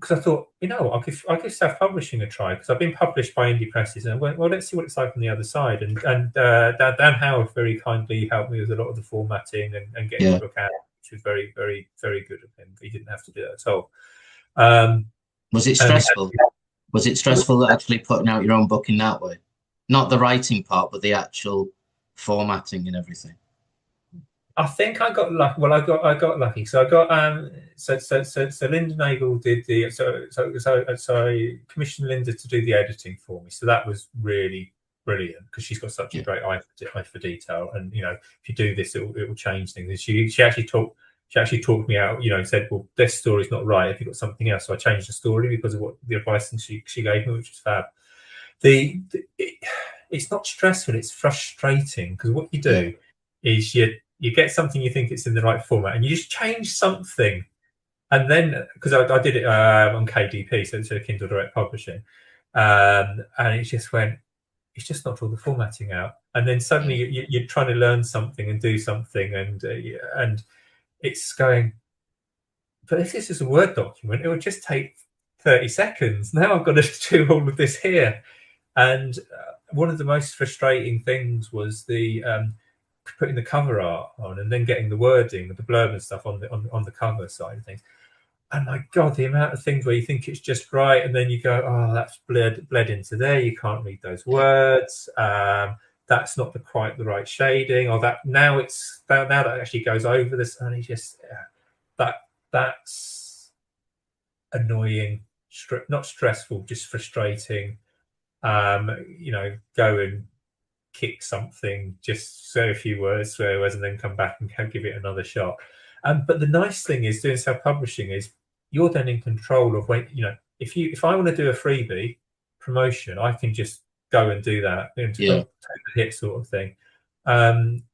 Because I thought, I'll give self-publishing a try, because I've been published by indie presses, and I went, well, let's see what it's like on the other side. And Dan Howard very kindly helped me with a lot of the formatting and getting the book out, which was very, very, very good of him. He didn't have to do that at all. Was it stressful? Was it stressful actually putting out your own book in that way? Not the writing part, but the actual formatting and everything. I think I got lucky. Well, I got lucky. So I got so Linda Nagel did the so I commissioned Linda to do the editing for me. So that was really brilliant, because she's got such a great eye for detail. And if you do this, it will change things. And she actually talked me out. Said, well, this story's not right. Have you got something else? So I changed the story because of what the advice she gave me, which was fab. It's not stressful. It's frustrating, because what you do is you get something, you think it's in the right format, and you just change something. And then, because I did it on KDP, so Kindle Direct Publishing, and it just went, it's just not all the formatting out. And then suddenly you're trying to learn something and do something, and it's going, but if this is a Word document, it would just take 30 seconds. Now I've got to do all of this here. And one of the most frustrating things was the putting the cover art on, and then getting the wording, the blurb and stuff on the cover side of things. And my God, the amount of things where you think it's just right, and then you go, oh, that's bled into there. You can't read those words. That's not quite the right shading, or that now that actually goes over this, and it's just that's annoying, not stressful, just frustrating. Go and kick something, just say a few words, swear words, and then come back and give it another shot. But the nice thing is doing self-publishing is you're then in control of when, if I want to do a freebie promotion, I can just go and do that and take the hit sort of thing.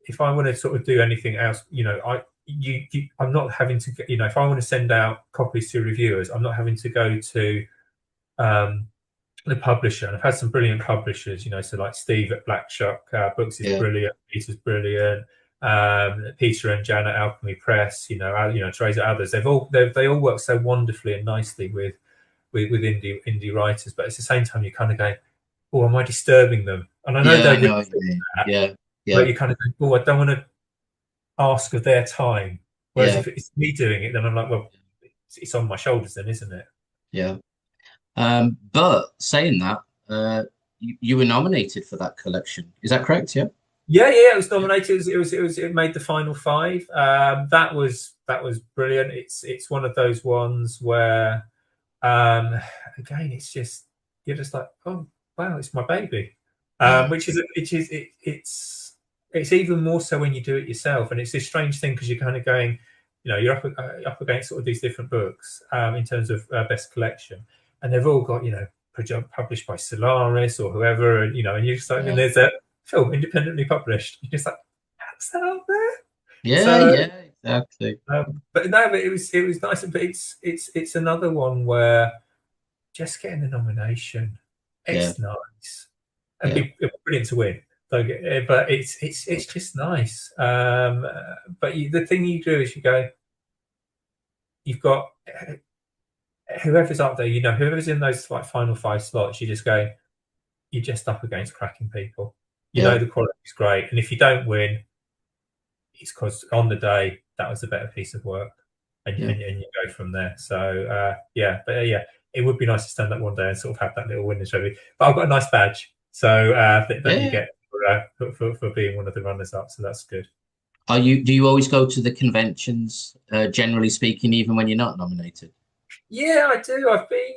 If I want to sort of do anything else, I'm not having to, if I want to send out copies to reviewers, I'm not having to go to the publisher. And I've had some brilliant publishers, so like Steve at Black Shuck Books is brilliant, Peter's brilliant, Peter and Jan at Alchemy Press, Teresa, others. They all work so wonderfully and nicely with indie writers, but at the same time you're kind of going, oh, am I disturbing them? And I know they do that, but you kind of go, oh, I don't want to ask of their time. Whereas if it's me doing it, then I'm like, well, it's on my shoulders then, isn't it? Yeah. But saying that, you were nominated for that collection. Is that correct? Yeah. Yeah. It was nominated. It made the final 5. That was brilliant. It's one of those ones where again, it's just, you're just like, oh wow, it's my baby. Yeah. It's even more so when you do it yourself, and it's this strange thing because you're kind of going, you're up against sort of these different books in terms of best collection, and they've all got published by Solaris or whoever, and and you're just like, and there's a film independently published. You're just like, how's that out there? Yeah, yeah, exactly. But no, but it was nice. But it's another one where just getting the nomination, it's nice, and be brilliant to win. But it's just nice. But the thing you do is you go, you've got whoever's up there, whoever's in those like final 5 slots, you just go, you're just up against cracking people. You know the quality is great, and if you don't win, it's because on the day that was a better piece of work, and you go from there. So it would be nice to stand up one day and sort of have that little winners trophy. But I've got a nice badge, so that you get for being one of the runners up. So that's good. Do you always go to the conventions, generally speaking, even when you're not nominated? Yeah, I do. I've been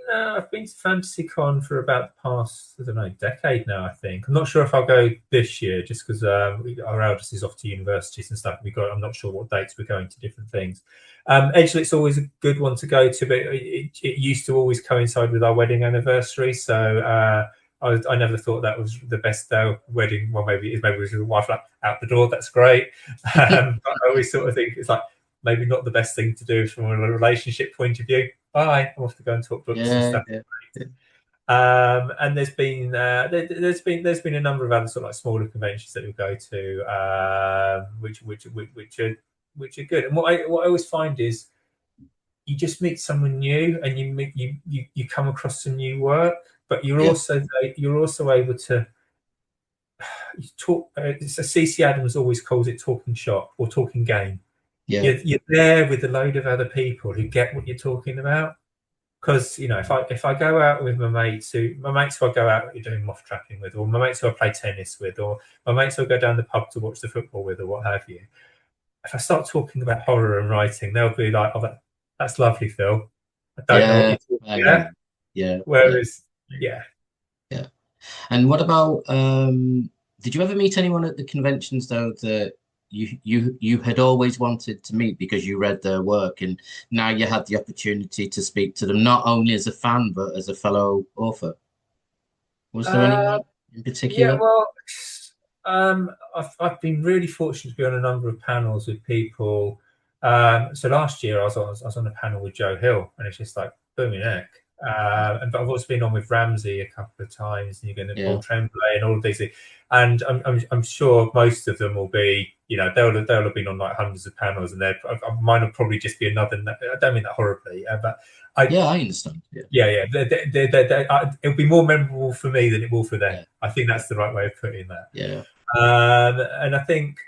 to FantasyCon for about the past, I don't know, decade now, I think. I'm not sure if I'll go this year just because our eldest is off to universities and stuff. I'm not sure what dates we're going to different things. Edgelet's always a good one to go to, but it used to always coincide with our wedding anniversary. So I never thought that was the best wedding. Well, maybe it was your wife like out the door. That's great. But I always sort of think it's like maybe not the best thing to do from a relationship point of view. Bye. I'm off to go and talk books and stuff. And there's been a number of other sort of like smaller conventions that you'll go to, which are good. And what I always find is you just meet someone new, and you come across some new work, but you're also able to talk. CC Adams always calls it talking shop or talking game. Yeah. You're there with a load of other people who get what you're talking about. Because if I go out with my mates who I go out doing moth trapping with, or my mates who I play tennis with, or my mates who I go down the pub to watch the football with, or what have you, if I start talking about horror and writing, they'll be like, "Oh, that's lovely, Phil. I don't know what you're talking about." Yeah. Whereas, yeah. And what about? Did you ever meet anyone at the conventions though that you had always wanted to meet because you read their work, and now you had the opportunity to speak to them not only as a fan but as a fellow author? Was there anyone in particular? Yeah, well, I've been really fortunate to be on a number of panels with people. So last year I was on a panel with Joe Hill, and it's just like booming heck. But I've also been on with Ramsey a couple of times, and you're going to Paul Tremblay and all of these things. And I'm sure most of them will be, they'll have been on like hundreds of panels, and mine will probably just be another. I don't mean that horribly, but I understand. Yeah. It'll be more memorable for me than it will for them. Yeah. I think that's the right way of putting that. Yeah. And I think,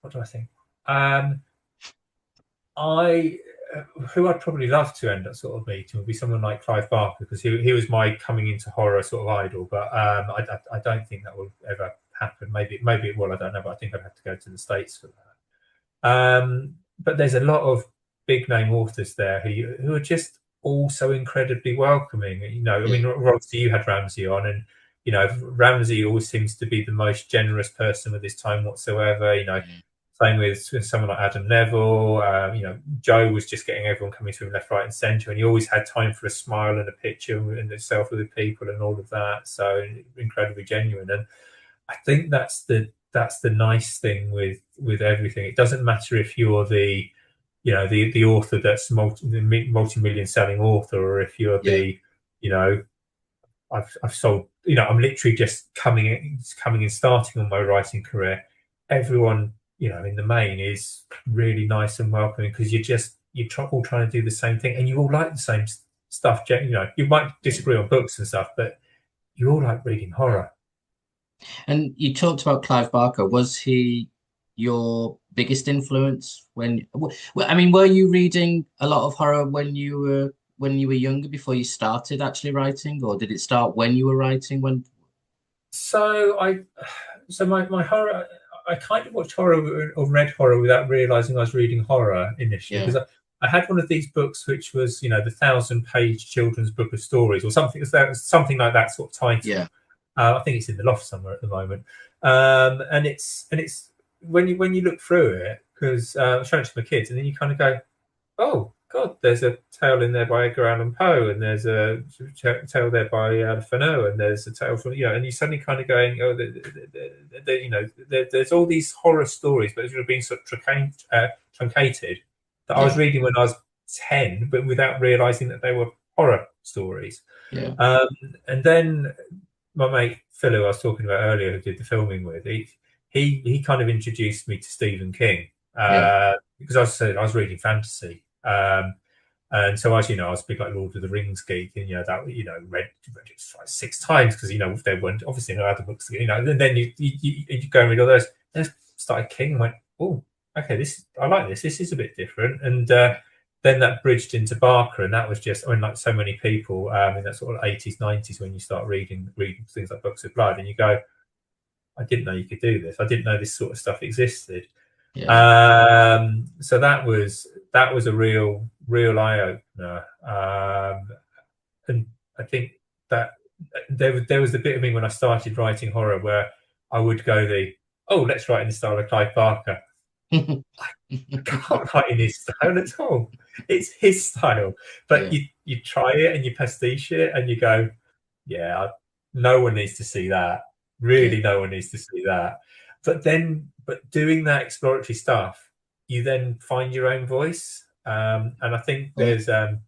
what do I think? Who I'd probably love to end up sort of meeting would be someone like Clive Barker, because he was my coming into horror sort of idol. But I don't think that will ever happen. Maybe it will. I don't know. But I think I'd have to go to the States for that. But there's a lot of big name authors there who are just all so incredibly welcoming. I mean, obviously you had Ramsey on, and Ramsey always seems to be the most generous person with his time whatsoever. Same with someone like Adam Neville. Joe was just getting everyone coming to him left, right, and centre, and he always had time for a smile and a picture and a selfie with people and all of that. So incredibly genuine, and I think that's the nice thing with everything. It doesn't matter if you're the author that's multi-million selling author, or if you're the I've sold. I'm literally just coming in, starting on my writing career. Everyone, in the main, is really nice and welcoming, because you're all trying to do the same thing, and you all like the same stuff. You might disagree on books and stuff, but you all like reading horror. And you talked about Clive Barker. Was he your biggest influence when? I mean, were you reading a lot of horror when you were younger, before you started actually writing, or did it start when you were writing? So my horror. I kind of watched horror or read horror without realizing I was reading horror initially, because I had one of these books, which was, the 1,000-page children's book of stories, or something like that sort of title. Yeah. I think it's in the loft somewhere at the moment. And it's when you look through it, because I'm showing it to my kids, and then you kind of go, oh God, there's a tale in there by Edgar Allan Poe, and there's a tale there by Fanon, and there's a tale from, and you suddenly kind of going, oh, there's all these horror stories, but they've been sort of truncated, that I was reading when I was 10, but without realizing that they were horror stories. Yeah. And then my mate Phil, who I was talking about earlier, who did the filming with, he kind of introduced me to Stephen King, because I was reading fantasy, and so as you know, I was a big like Lord of the Rings geek, and read it 6 times, because there weren't obviously no other books, and then you go and read all those. Then I started King and went, oh, okay, I like this. This is a bit different, and then that bridged into Barker, and that was just, like so many people in that sort of 80s, 90s, when you start reading things like Books of Blood, and you go, I didn't know you could do this. I didn't know this sort of stuff existed. Yeah. So that was a real eye opener, and I think that there was a bit of me when I started writing horror where I would go let's write in the style of Clive Barker. I can't write in his style at all. It's his style, but you try it and you pastiche it and you go, no one needs to see that. Really, no one needs to see that. But doing that exploratory stuff, you then find your own voice. And I think there's a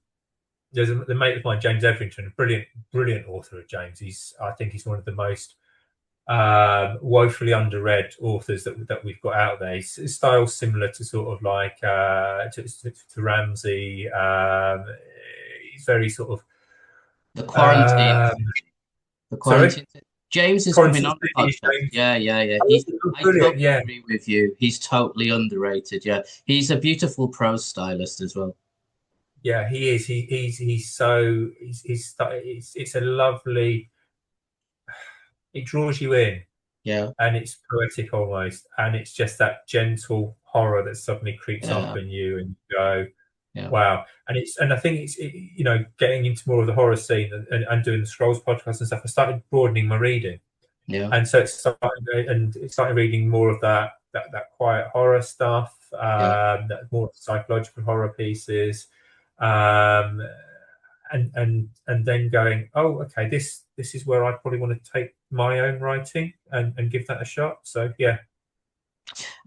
mate of mine, James Everington, a brilliant author of James. I think he's one of the most woefully underread authors that we've got out there. His style's similar to sort of like to Ramsey. He's very sort of the Quarantine. Sorry? James is coming on the podcast. Yeah. I totally agree with you. He's totally underrated. Yeah, he's a beautiful prose stylist as well. Yeah, he is. It's a lovely. It draws you in. Yeah, and it's poetic almost, and it's just that gentle horror that suddenly creeps up in you, and you go, wow. And I think it's getting into more of the horror scene and doing the Scrolls podcast and stuff. I started broadening my reading, and so it started reading more of that quiet horror stuff, that more psychological horror pieces, and then going, oh, okay, this is where I probably want to take my own writing and give that a shot. So yeah.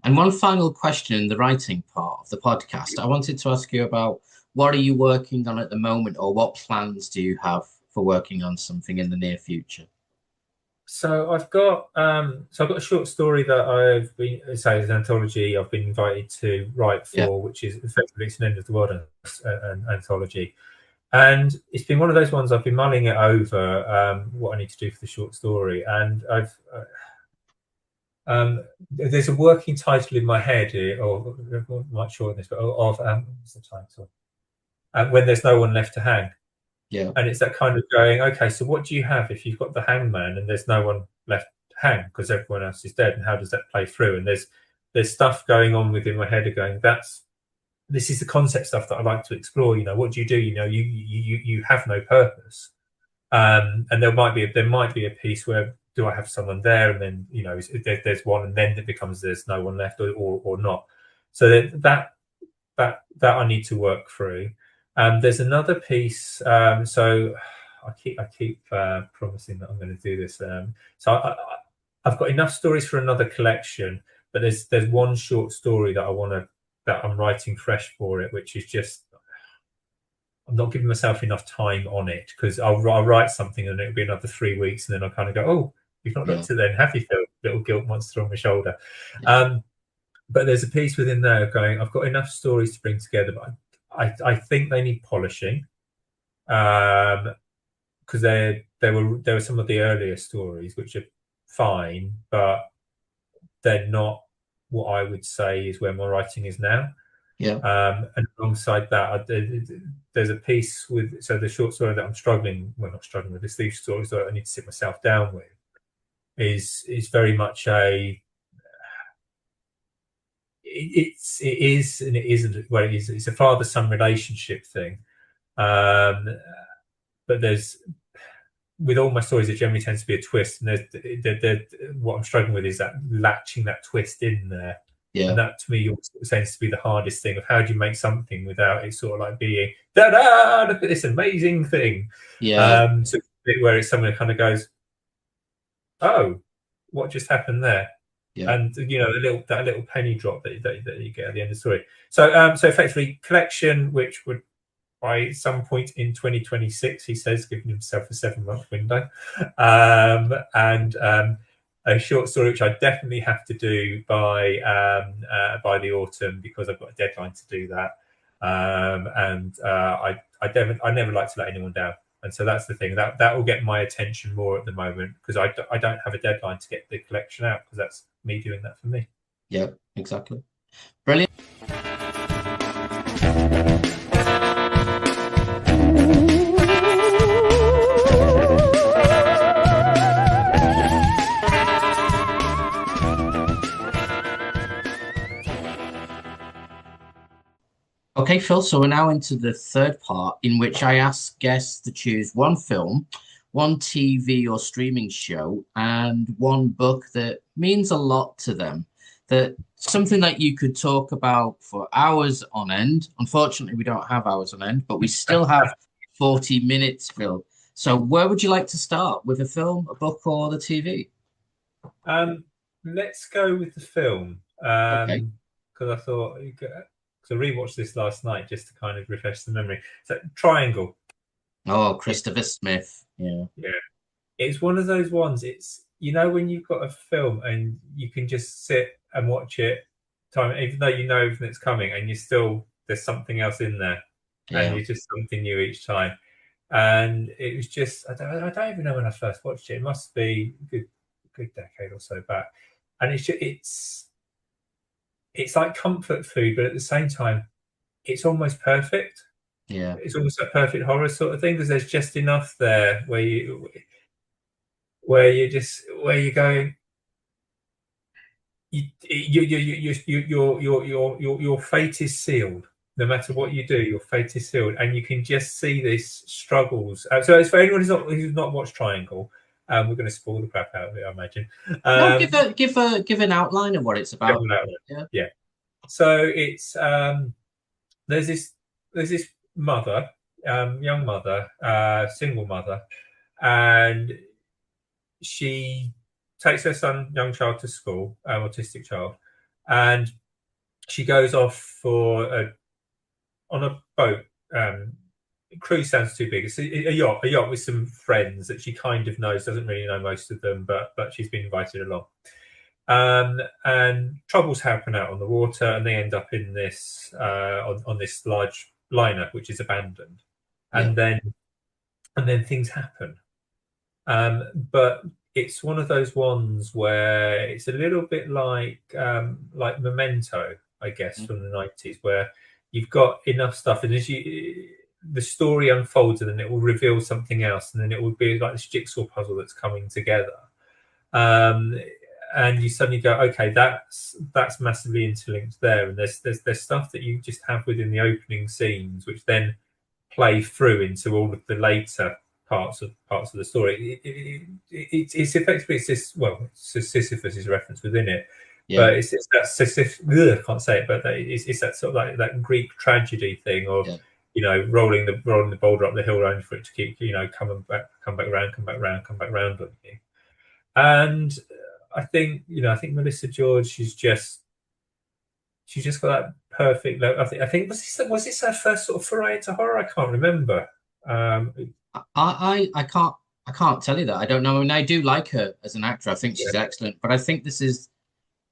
And one final question in the writing part of the podcast, I wanted to ask you about, what are you working on at the moment, or what plans do you have for working on something in the near future? So I've got a short story that I've been, as an anthology, I've been invited to write for, which is effectively it's an End of the World an anthology. And it's been one of those ones I've been mulling it over, what I need to do for the short story. And I've there's a working title in my head, or I might shorten this, but of what's the title? When There's No One Left to Hang. Yeah. And it's that kind of going, okay, so what do you have if you've got the hangman and there's no one left to hang because everyone else is dead, and how does that play through? And there's stuff going on within my head of going, this is the concept stuff that I like to explore. What do? You have no purpose, and there might be a piece where, do I have someone there, and then there's one, and then it becomes there's no one left, or not. So that I need to work through. There's another piece. So I keep promising that I'm going to do this. So I've got enough stories for another collection, but there's one short story that I'm writing fresh for it, which is just, I'm not giving myself enough time on it, because I'll write something and it'll be another 3 weeks, and then I'll kind of go, oh, you've not looked at it then, have you, Phil? Little guilt monster on my shoulder. But there's a piece within there going, I've got enough stories to bring together, but I think they need polishing, because there were some of the earlier stories which are fine, but they're not what I would say is where my writing is now. And alongside that, there's a piece with, so the short story that I'm not struggling with, these stories that I need to sit myself down with is very much it is and it isn't. Well, it is. It's a father-son relationship thing. But there's, with all my stories, it generally tends to be a twist. And what I'm struggling with is that latching that twist in there. Yeah. And that to me tends to be the hardest thing of how do you make something without it sort of like being, da-da, look at this amazing thing. Yeah. So where it's someone who kind of goes, oh, what just happened there? Yeah. And that little penny drop that you get at the end of the story. So effectively collection, which would by some point in 2026, he says, giving himself a 7-month window, and a short story which I definitely have to do by the autumn, because I've got a deadline to do that, and I never like to let anyone down. And so that's the thing that will get my attention more at the moment, because I don't have a deadline to get the collection out, because that's me doing that for me. Yeah, exactly. Brilliant. Okay, Phil, so we're now into the third part, in which I ask guests to choose one film, one TV or streaming show, and one book that means a lot to them. That something that you could talk about for hours on end. Unfortunately, we don't have hours on end, but we still have 40 minutes, Phil. So where would you like to start? With a film, a book, or the TV? Let's go with the film. Okay. Because I thought, because I rewatched this last night just to kind of refresh the memory. So Triangle. Oh, Christopher Smith. Yeah. Yeah. It's one of those ones. It's, when you've got a film and you can just sit and watch it, even though you know everything that's coming, and there's something else in there, and it's just something new each time. And it was just, I don't even know when I first watched it. It must be a good decade or so back. And it's like comfort food, but at the same time, it's almost perfect. Yeah. It's almost a perfect horror sort of thing, because there's just enough there where you're going, your fate is sealed. No matter what you do, your fate is sealed, and you can just see these struggles. So, as for anyone who's not watched Triangle, we're going to spoil the crap out of it, I imagine. No, give an outline of what it's about. Yeah. So it's there's this mother, young mother, single mother, and she takes her young child to school, autistic child, and she goes off on a boat. Cruise sounds too big. It's a yacht with some friends that she kind of knows, doesn't really know most of them, but she's been invited along. And troubles happen out on the water, and they end up in this on this large liner which is abandoned, and then things happen. But it's one of those ones where it's a little bit like Memento, I guess, from the 90s, where you've got enough stuff, and as the story unfolds, and then it will reveal something else, and then it will be like this jigsaw puzzle that's coming together. And you suddenly go, okay, that's massively interlinked there, and there's stuff that you just have within the opening scenes, which then play through into all of the later parts of the story. It's effectively Sisyphus' reference within it, but it's that Sisyphus. I can't say it, but it's that sort of like that Greek tragedy thing of rolling the boulder up the hill only for it to keep come back round on you. And I think Melissa George, she's just got that perfect. I think was this her first sort of foray into horror? I can't remember. I can't tell you that. I don't know. I mean, I do like her as an actor. I think she's excellent, but I think this is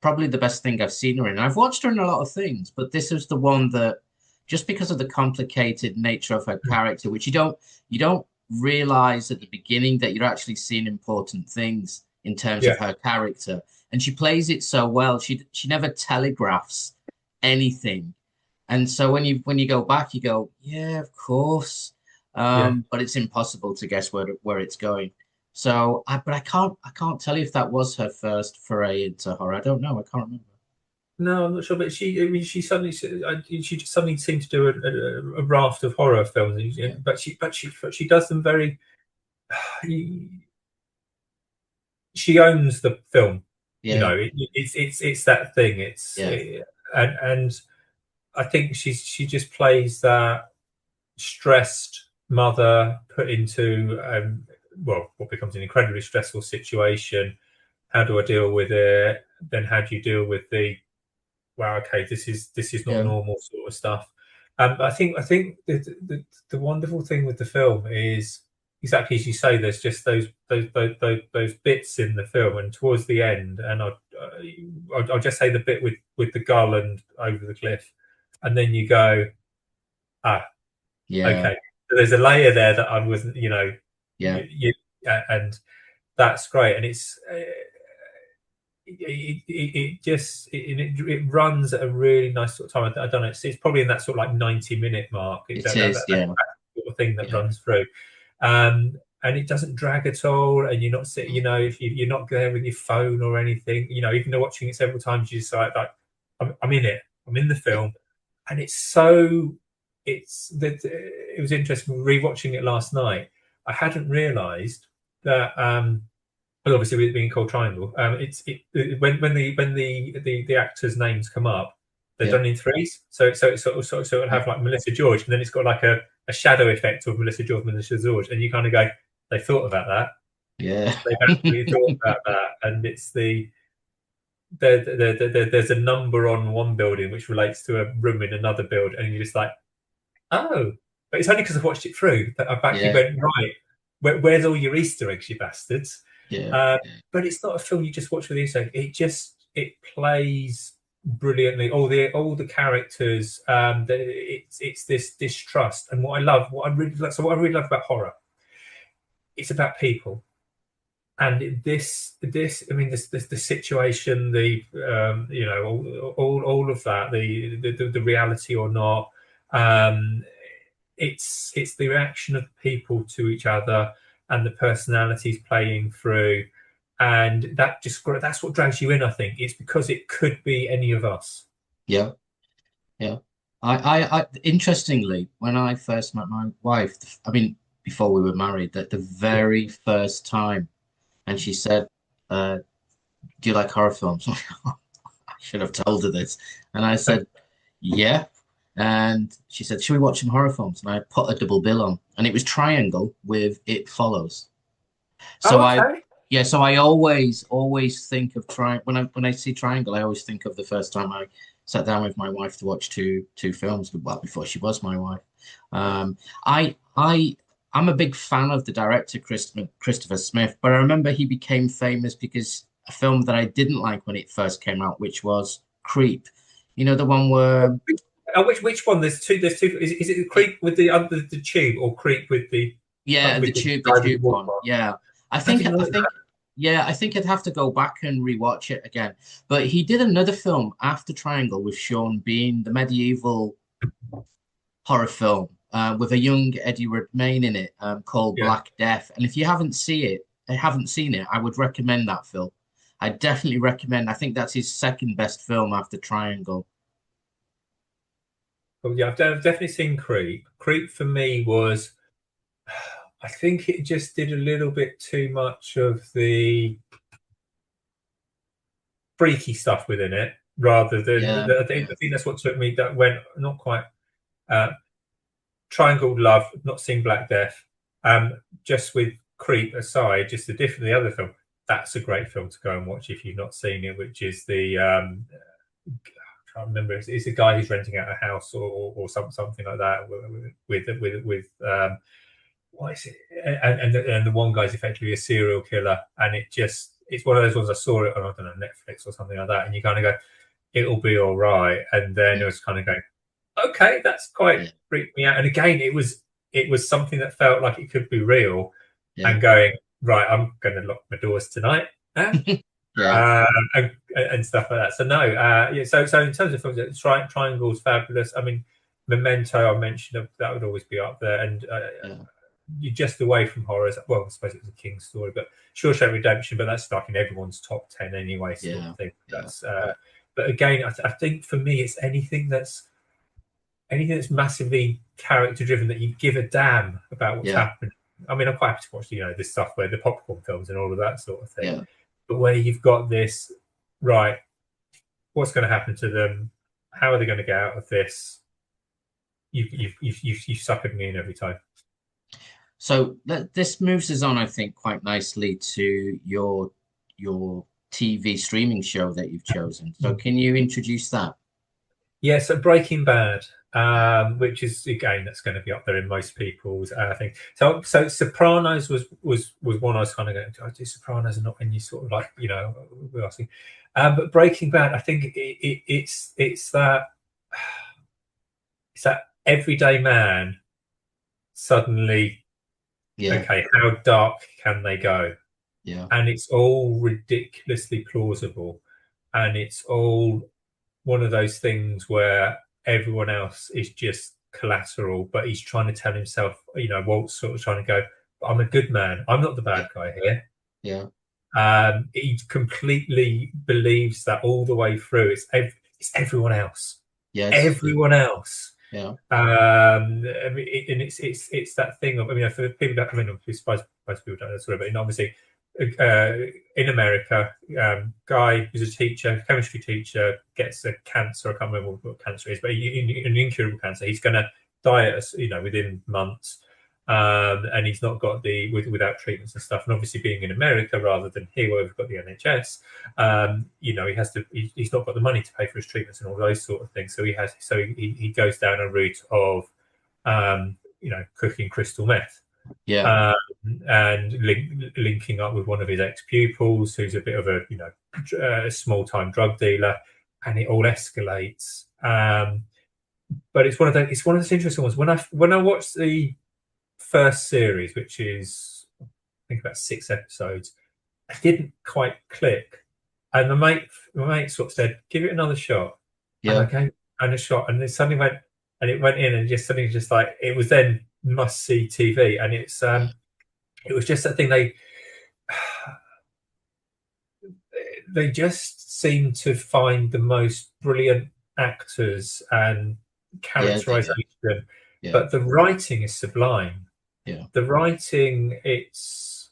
probably the best thing I've seen her in. I've watched her in a lot of things, but this is the one that, just because of the complicated nature of her character, which you don't realize at the beginning that you're actually seeing important things in terms of her character, and she plays it so well. She never telegraphs anything, and so when you go back, you go, yeah, of course. But it's impossible to guess where it's going. So, I can't tell you if that was her first foray into horror. I don't know. I can't remember. No, I'm not sure, but she just suddenly seemed to do a raft of horror films, but she does them very. She owns the film, it's that thing. And I think she just plays that stressed mother put into what becomes an incredibly stressful situation. How do I deal with it? Then how do you deal with the wow, okay, this is not normal sort of stuff. I think the wonderful thing with the film is exactly as you say. There's just those bits in the film, and towards the end, and I'll just say the bit with the garland over the cliff, and then you go, okay. So there's a layer there that I wasn't, and that's great, and it runs at a really nice sort of time. I don't know. It's probably in that sort of like 90-minute mark. That sort of thing that runs through, and it doesn't drag at all. And you're not sitting, if you're not there with your phone or anything, even though watching it several times, you just like I'm in it. I'm in the film, and it was interesting rewatching it last night. I hadn't realised that. Well, obviously, with it being called Triangle, when the actors' names come up, they're done in threes. So it'll have like Melissa George, and then it's got like a shadow effect of Melissa George, and you kind of go, they thought about that. Yeah, they actually thought about that, and it's there's a number on one building which relates to a room in another build, and you're just like, oh, but it's only because I've watched it through that I've actually went right. Where's all your Easter eggs, you bastards? But it's not a film you just watch with Easter eggs. It plays brilliantly. All the characters. It's this distrust, and what I really love about horror, it's about people. And this, I mean, the situation, all of that, the reality or not, it's the reaction of the people to each other and the personalities playing through, and that's what drags you in. I think it's because it could be any of us. Yeah. I interestingly, when I first met my wife, I mean, before we were married, that the very first time, and she said, "Do you like horror films?" I should have told her this, and I said, "Yeah." And she said, "Should we watch some horror films?" And I put a double bill on, and it was Triangle with It Follows. So so I always think of when I see Triangle, I always think of the first time I sat down with my wife to watch two films. Well, before she was my wife, I'm a big fan of the director Christopher Smith, but I remember he became famous because a film that I didn't like when it first came out, which was Creep. You know, the one where. Which one? There's two. Is it Creep with the tube, or Creep with the the tube one? Yeah, I think I'd have to go back and rewatch it again. But he did another film after Triangle with Sean Bean, the medieval horror film with a young Eddie Redmayne in it, called Black Death. And if you haven't seen it, I would recommend that film. I definitely recommend. I think that's his second best film after Triangle. Well, yeah, I've definitely seen Creep. Creep for me was, I think it just did a little bit too much of the freaky stuff within it, rather than I think that's what took me. That went not quite. Triangle Love, not seen Black Death. Just with Creep aside, just the other film. That's a great film to go and watch if you've not seen it, which is the. I can't remember. It's a guy who's renting out a house or something like that with what is it? And the one guy's effectively a serial killer, and it's one of those ones I saw it on, I don't know, Netflix or something like that, and you kind of go, it'll be all right, and then it was kind of going, okay, that's quite freaked me out. And again, it was something that felt like it could be real, and going, right, I'm going to lock my doors tonight. And stuff like that. So no, so in terms of films, Triangle's fabulous. I mean, Memento, I mentioned that would always be up there, and you're just away from horrors. Well, I suppose it was a King's Story, but Shawshank Redemption, but that's like in everyone's top 10 anyway. Sort of thing. That's But again, I think for me, it's anything that's massively character driven, that you give a damn about what's happening. I mean, I'm quite happy to watch, this stuff where the popcorn films and all of that sort of thing. Yeah. But where you've got this, right, what's going to happen to them? How are they going to get out of this? You suckered me in every time. So this moves us on, I think, quite nicely to your TV streaming show that you've chosen. So can you introduce that? Yeah, so Breaking Bad, which is, again, that's going to be up there in most people's thing. So Sopranos was one I was kind of going, do I do Sopranos or not? And you sort of like, we're asking. But Breaking Bad, I think it's that everyday man suddenly, okay, how dark can they go? Yeah. And it's all ridiculously plausible, and it's all one of those things where everyone else is just collateral, but he's trying to tell himself, Walt's sort of trying to go, I'm a good man, I'm not the bad guy here. Yeah. He completely believes that all the way through. It's everyone else. Yes. Everyone else. Yeah. And it's that thing of, for people that, I suppose most people don't know sort of, but obviously in America, guy who's a teacher, chemistry teacher, gets a cancer. I can't remember what cancer is, but an incurable cancer. He's going to die within months, and he's not got without treatments and stuff. And obviously, being in America rather than here, where we've got the NHS, he's not got the money to pay for his treatments and all those sort of things. So he goes down a route of cooking crystal meth. Yeah. And linking up with one of his ex-pupils, who's a bit of a small-time drug dealer, and it all escalates. But it's one of those interesting ones. When I watched the first series, which is I think about 6 episodes, I didn't quite click. And my mate sort of said, "Give it another shot." Yeah. And I gave it a shot, and it suddenly went in, and just suddenly just like it was then must see TV, and it was just that thing. They just seem to find the most brilliant actors and characterization, but the writing is sublime. Yeah, the writing, it's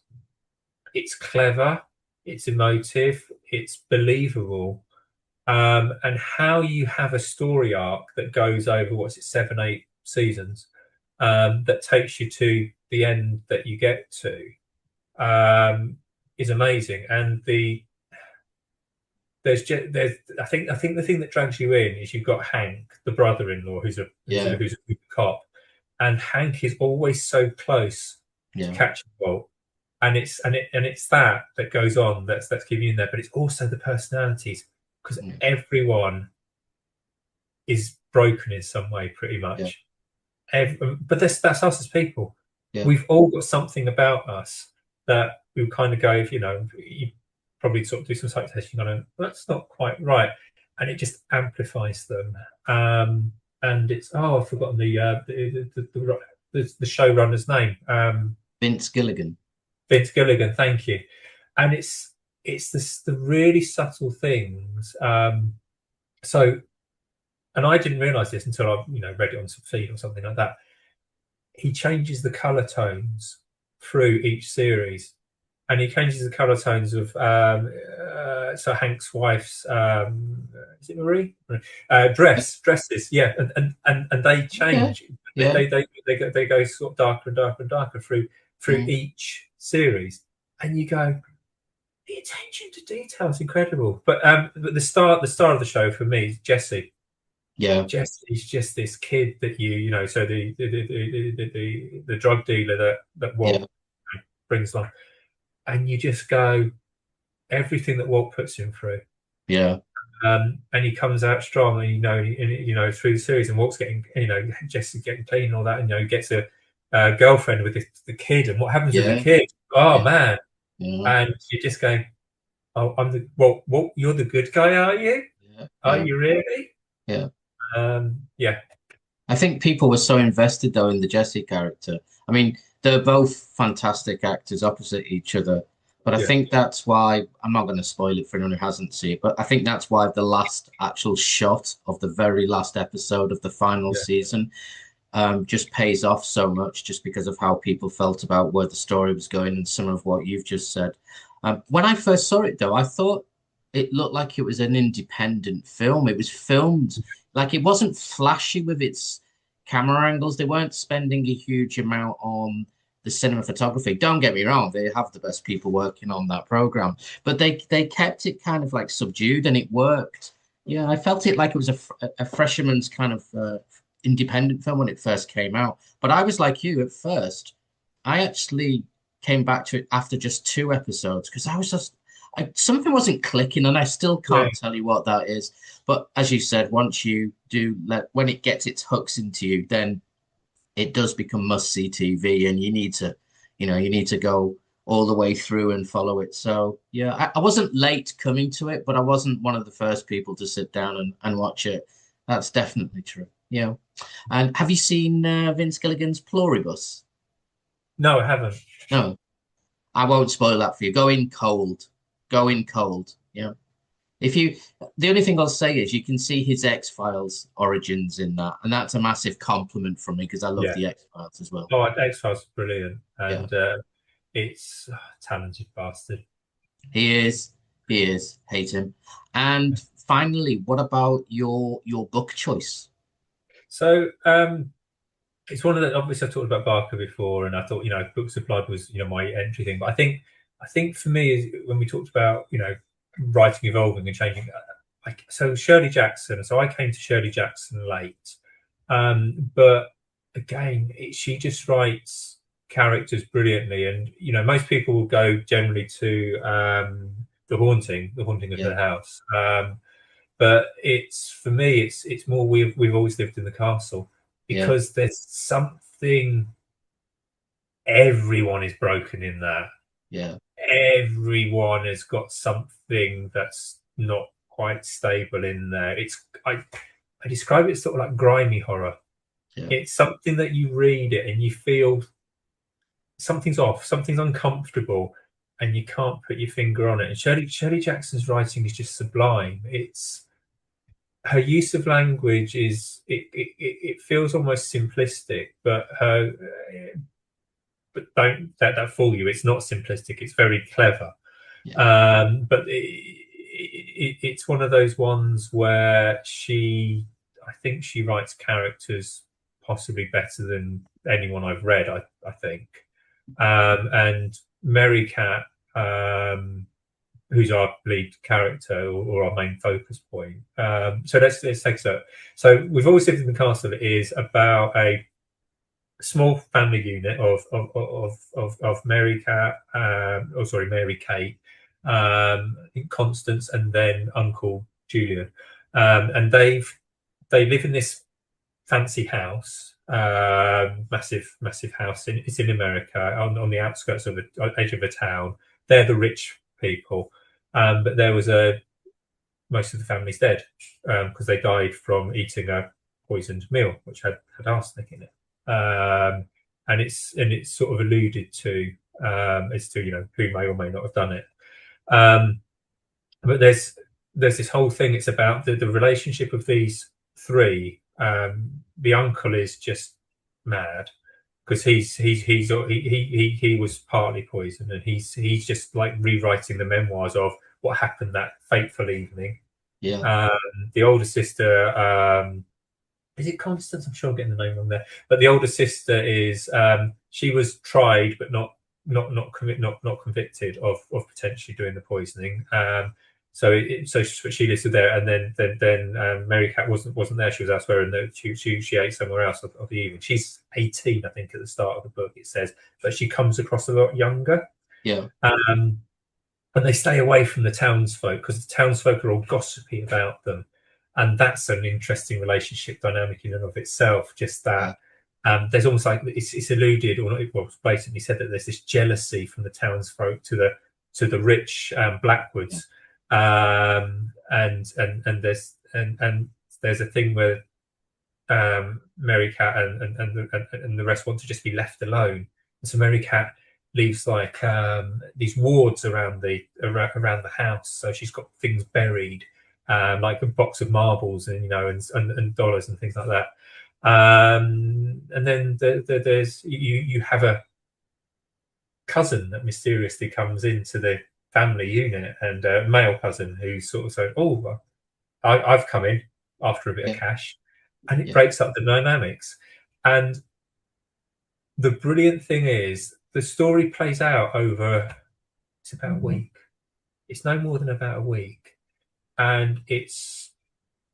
clever, it's emotive, it's believable, and how you have a story arc that goes over 7, 8 seasons, that takes you to the end that you get to, is amazing. And I think the thing that drags you in is you've got Hank, the brother-in-law, who's a cop, and Hank is always so close to catching Walt, and it's that goes on that's keeping you in there. But it's also the personalities, because everyone is broken in some way, pretty much. But that's us as people. We've all got something about us that we kind of go, you probably sort of do some psych testing on, that's not quite right, and it just amplifies them. And it's I've forgotten the showrunner's name. Vince Gilligan. Vince Gilligan, thank you. And it's the really subtle things. So, and I didn't realise this until I read it on some feed or something like that. He changes the colour tones through each series, and he changes the colour tones of so Hank's wife's is it Marie? Dresses, and they change. They go sort of darker and darker and darker through each series, and you go, the attention to detail is incredible. But the star of the show for me is Jesse. Yeah, Jesse's just this kid that so the drug dealer that Walt brings on, and you just go, everything that Walt puts him through. Yeah. And he comes out strong, and through the series, and Walt's getting, Jesse's getting clean and all that, and he gets a girlfriend with the kid, and what happens with the kid? Oh man! And you're just going, oh, Walt, you're the good guy, are you? Are you really? Yeah. I think people were so invested though in the Jesse character. I mean, they're both fantastic actors opposite each other. But I Yeah. think that's why I'm not going to spoil it for anyone who hasn't seen it. But I think that's why the last actual shot of the very last episode of the final Yeah. season just pays off so much, just because of how people felt about where the story was going and some of what you've just said. When I first saw it, though, I thought it looked like it was an independent film. It was filmed like it wasn't flashy with its camera angles. They weren't spending a huge amount on the cinematography. Don't get me wrong, they have the best people working on that program, but they kept it kind of like subdued, and it worked. Yeah, I felt it like it was a fisherman's kind of independent film when it first came out. But I was like you at first. I actually came back to it after just 2 episodes because I was just something wasn't clicking, and I still can't tell you what that is. But as you said, once you do when it gets its hooks into you, then it does become must-see TV, and you need to go all the way through and follow it. So yeah, I wasn't late coming to it, but I wasn't one of the first people to sit down and watch it. That's definitely true. Yeah. And have you seen Vince Gilligan's Pluribus? No, I haven't. No, I won't spoil that for you. Go in cold. Go in cold. Yeah. The only thing I'll say is you can see his X-Files origins in that, and that's a massive compliment from me because I love the X-Files as well. Oh, X-Files is brilliant, and it's talented bastard. He is. Hate him. And finally, what about your book choice? So it's one of the, obviously I talked about Barker before, and I thought Books of Blood was my entry thing, but I think for me is when we talked about writing evolving and changing. So Shirley Jackson. So I came to Shirley Jackson late, but again, she just writes characters brilliantly, and most people will go generally to the haunting of the house. But for me, it's more we've always lived in the castle, because there's something. Everyone is broken in that. Yeah. Everyone has got something that's not quite stable in there. I describe it as sort of like grimy horror. Yeah. It's something that you read it and you feel something's off, something's uncomfortable, and you can't put your finger on it. And Shirley Jackson's writing is just sublime. It's her use of language is it feels almost simplistic, but don't let that fool you. It's not simplistic. It's very clever. Yeah. But it's one of those ones where I think she writes characters possibly better than anyone I've read. I think. And Mary Cat, who's our lead character or our main focus point. So let's take that. So We've Always Lived in the Castle is about a small family unit of Mary Cat, Mary Kate, Constance, and then Uncle Julian, and they live in this fancy house, massive house. It's in America, on the outskirts of the edge of a town. They're the rich people, but there was most of the family's dead because they died from eating a poisoned meal which had arsenic in it. And it's sort of alluded to as to who may or may not have done it. But there's this whole thing. It's about the relationship of these three. The uncle is just mad because he was partly poisoned, and he's just like rewriting the memoirs of what happened that fateful evening. Yeah. The older sister. Is it Constance? I'm sure I'm getting the name wrong there. But the older sister is she was tried but not convicted of potentially doing the poisoning. So she listed there, and then Mary Cat wasn't there. She was elsewhere, and she ate somewhere else of the evening. She's 18, I think, at the start of the book. It says, but she comes across a lot younger. Yeah. And they stay away from the townsfolk because the townsfolk are all gossipy about them. And that's an interesting relationship dynamic in and of itself. Just that there's almost like it's alluded, or it was blatantly said, that there's this jealousy from the townsfolk to the rich Blackwoods, and there's a thing where Mary Cat and the rest want to just be left alone. And so Mary Cat leaves like these wards around the house. So she's got things buried, like a box of marbles and and dollars and things like that. And then there's you have a cousin that mysteriously comes into the family unit, and a male cousin who's sort of saying, "Oh, I've come in after a bit of cash," and it breaks up the dynamics. And the brilliant thing is, the story plays out over, it's about a week. It's no more than about a week, and it's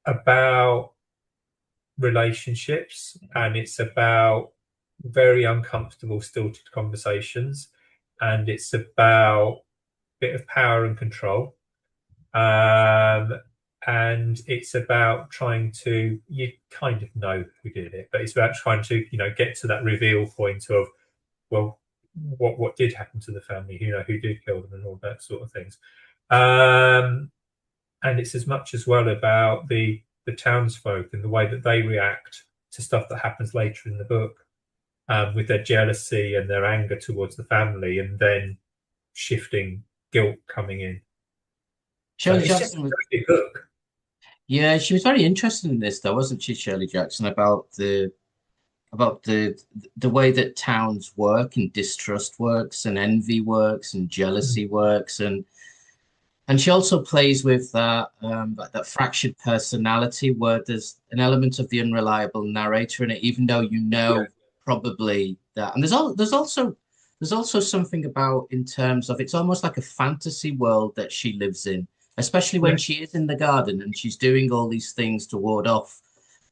about relationships, and it's about very uncomfortable, stilted conversations, and it's about a bit of power and control. And it's about trying to, you kind of know who did it, but it's about trying to, get to that reveal point of, well, what did happen to the family, who did kill them and all that sort of things. And it's as much as well about the townsfolk and the way that they react to stuff that happens later in the book, with their jealousy and their anger towards the family, and then shifting guilt coming in. Shirley Jackson was a very book. Yeah, she was very interested in this, though, wasn't she, Shirley Jackson, about the way that towns work and distrust works and envy works and jealousy works, and she also plays with that fractured personality where there's an element of the unreliable narrator in it, even though probably that. And there's also something about, in terms of, it's almost like a fantasy world that she lives in, especially when she is in the garden and she's doing all these things to ward off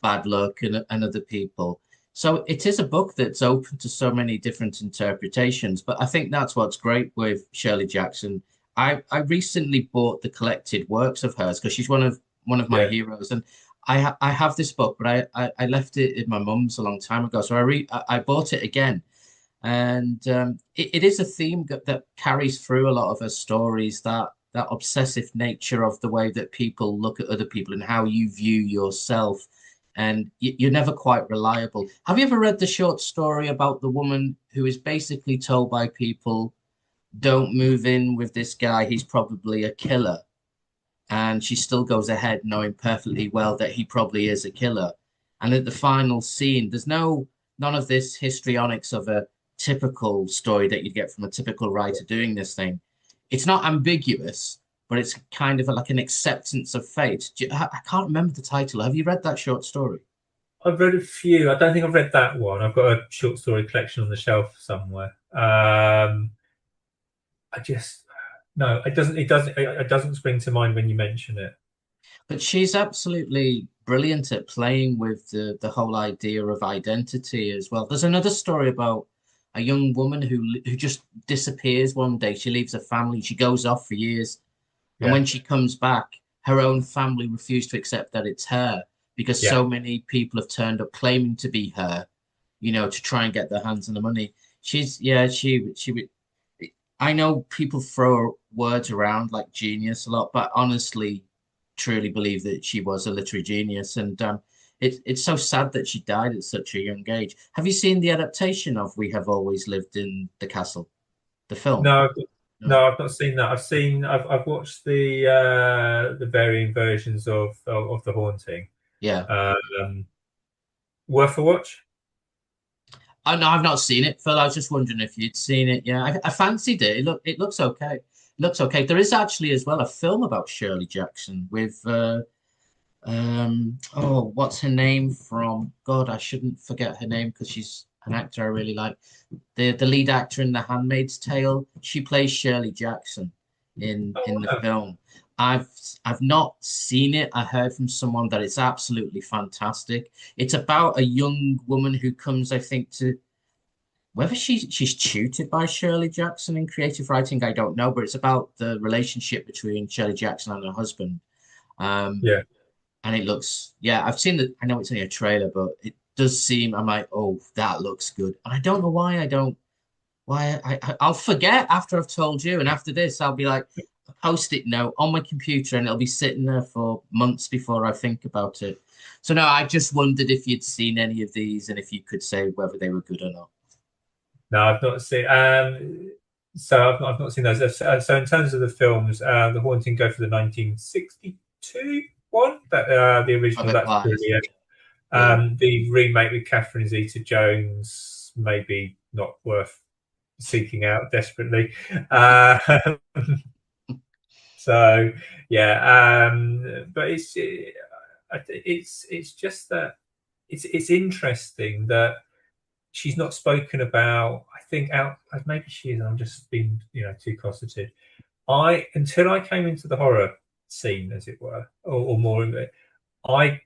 bad luck and other people. So it is a book that's open to so many different interpretations. But I think that's what's great with Shirley Jackson. I recently bought the collected works of hers because she's one of my heroes, and I have this book, but I left it in my mum's a long time ago, so I bought it again, and it is a theme that carries through a lot of her stories, that obsessive nature of the way that people look at other people and how you view yourself, and you're never quite reliable. Have you ever read the short story about the woman who is basically told by people, don't move in with this guy, he's probably a killer, and she still goes ahead knowing perfectly well that he probably is a killer? And at the final scene, there's none of this histrionics of a typical story that you get from a typical writer doing this thing. It's not ambiguous, but it's kind of like an acceptance of fate. I can't remember the title. Have you read that short story? I've read a few. I don't think I've read that one. I've got a short story collection on the shelf somewhere. It doesn't spring to mind when you mention it. But she's absolutely brilliant at playing with the whole idea of identity as well. There's another story about a young woman who just disappears one day. She leaves her family. She goes off for years. Yeah. And when she comes back, her own family refuse to accept that it's her, because so many people have turned up claiming to be her, to try and get their hands on the money. I know people throw words around like genius a lot, but honestly, truly believe that she was a literary genius. And it's so sad that she died at such a young age. Have you seen the adaptation of We Have Always Lived in the Castle, the film? No, I've not seen that. I've watched the varying versions of The Haunting. Yeah. Worth a watch? Oh, no, I've not seen it, Phil. I was just wondering if you'd seen it. Yeah, I fancied it. It looks okay. It looks okay. There is actually as well a film about Shirley Jackson with what's her name from? God, I shouldn't forget her name because she's an actor I really like. The lead actor in The Handmaid's Tale. She plays Shirley Jackson in the film. I've not seen it. I heard from someone that it's absolutely fantastic. It's about a young woman who comes, I think, to whether she's tutored by Shirley Jackson in creative writing, I don't know, but it's about the relationship between Shirley Jackson and her husband. And it looks, I've seen that. I know it's only a trailer, but it does seem, I'm like, oh, that looks good. And I don't know why I'll forget after I've told you. And after this, I'll be like, a Post-it note on my computer, and it'll be sitting there for months before I think about it. So no, I just wondered if you'd seen any of these and if you could say whether they were good or not. No, I've not seen. So I've not seen those. So in terms of the films, The Haunting go for the 1962 one. That the original. Robert That's Wise. brilliant. Yeah. The remake with Catherine Zeta-Jones, maybe not worth seeking out desperately. So yeah, but it's just that it's interesting that she's not spoken about. I think out maybe she is. I'm just being too cosseted. Until I came into the horror scene, as it were, or more of it, I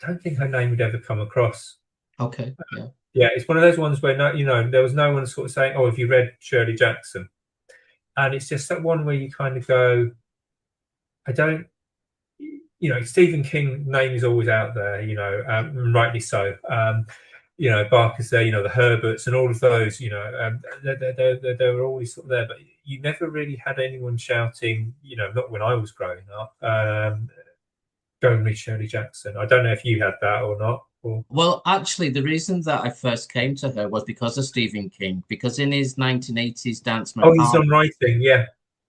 don't think her name would ever come across. Okay. Yeah. Yeah, it's one of those ones where there was no one sort of saying, "Oh, have you read Shirley Jackson?" And it's just that one where you kind of go, I don't. Stephen King name is always out there, and rightly so. Barker's there, the Herberts and all of those, they were always sort of there, but you never really had anyone shouting, not when I was growing up, go and read Shirley Jackson. I don't know if you had that or not. Well, actually, the reason that I first came to her was because of Stephen King, because in his 1980s Dance Oh, he's on writing, yeah.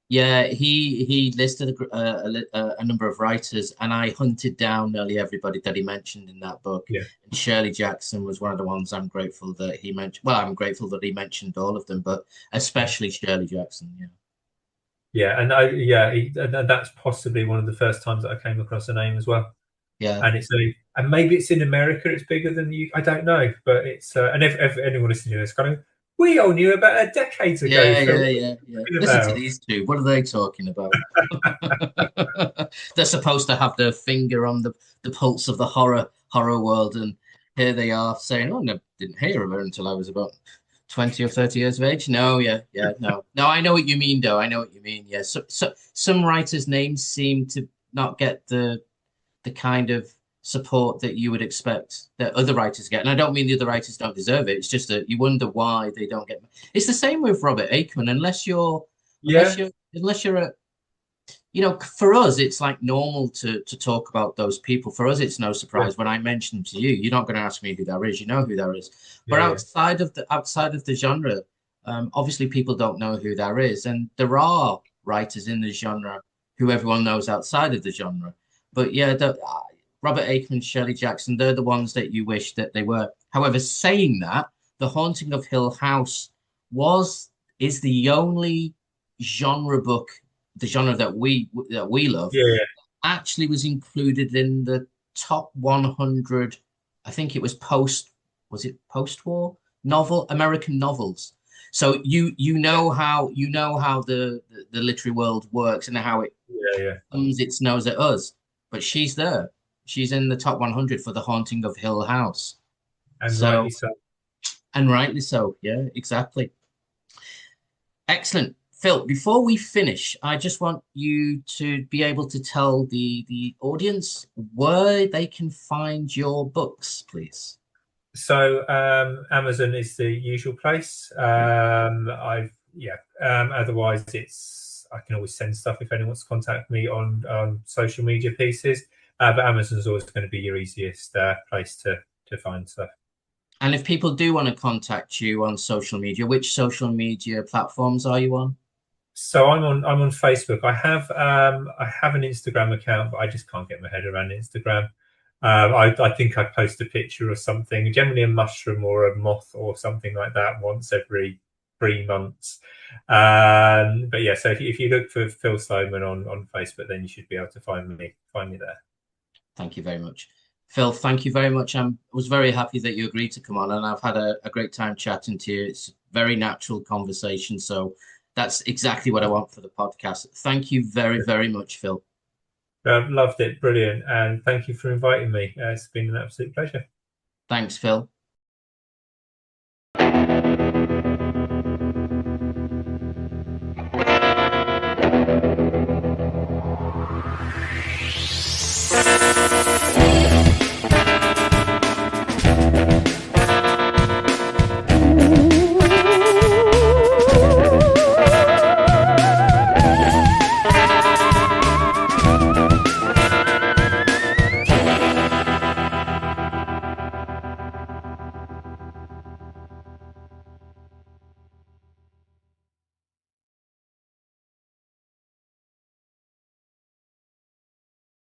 Yeah, he listed a number of writers, and I hunted down nearly everybody that he mentioned in that book. Yeah. And Shirley Jackson was one of the ones I'm grateful that he mentioned. Well, I'm grateful that he mentioned all of them, but especially Shirley Jackson. Yeah. Yeah, and that's possibly one of the first times that I came across a name as well. Yeah. And maybe it's in America. It's bigger than you. I don't know, but it's and if anyone listening to this, kind of, we all knew about a decade ago. Yeah. Listen to these two. What are they talking about? They're supposed to have their finger on the pulse of the horror world, and here they are saying, "Oh, no, didn't hear of her until I was about 20 or 30 years of age." No, no. I know what you mean, though. I know what you mean. Yeah. So some writers' names seem to not get the kind of support that you would expect that other writers get. And I don't mean the other writers don't deserve it. It's just that you wonder why they don't get. It's the same with Robert Aikman. Unless you're a, for us, it's like normal to talk about those people. For us, it's no surprise when I mention them to you. You're not going to ask me who that is. You know who that is. But outside of the genre, obviously people don't know who that is, and there are writers in the genre who everyone knows outside of the genre. But yeah, Robert Aikman, Shirley Jackson, they're the ones that you wish that they were. However, saying that, The Haunting of Hill House is the only genre book, the genre that we love, actually was included in the top 100. I think it was post-war American novels. So you know how the literary world works and how it thumbs its nose at us. But she's there. She's in the top 100 for The Haunting of Hill House. And rightly so. And rightly so. Yeah, exactly. Excellent. Phil, before we finish, I just want you to be able to tell the audience where they can find your books, please. So Amazon is the usual place. Otherwise, I can always send stuff if anyone wants to contact me on social media pieces. But Amazon is always going to be your easiest place to find stuff. And if people do want to contact you on social media, which social media platforms are you on? So I'm on Facebook. I have an Instagram account, but I just can't get my head around Instagram. I think I post a picture or something, generally a mushroom or a moth or something like that, once every 3 months. But yeah, so if you look for Phil Sloman on Facebook, then you should be able to find me there. Thank you very much. Phil, thank you very much. I was very happy that you agreed to come on, and I've had a great time chatting to you. It's a very natural conversation, so that's exactly what I want for the podcast. Thank you very, very much, Phil. I've loved it. Brilliant. And thank you for inviting me. It's been an absolute pleasure. Thanks, Phil.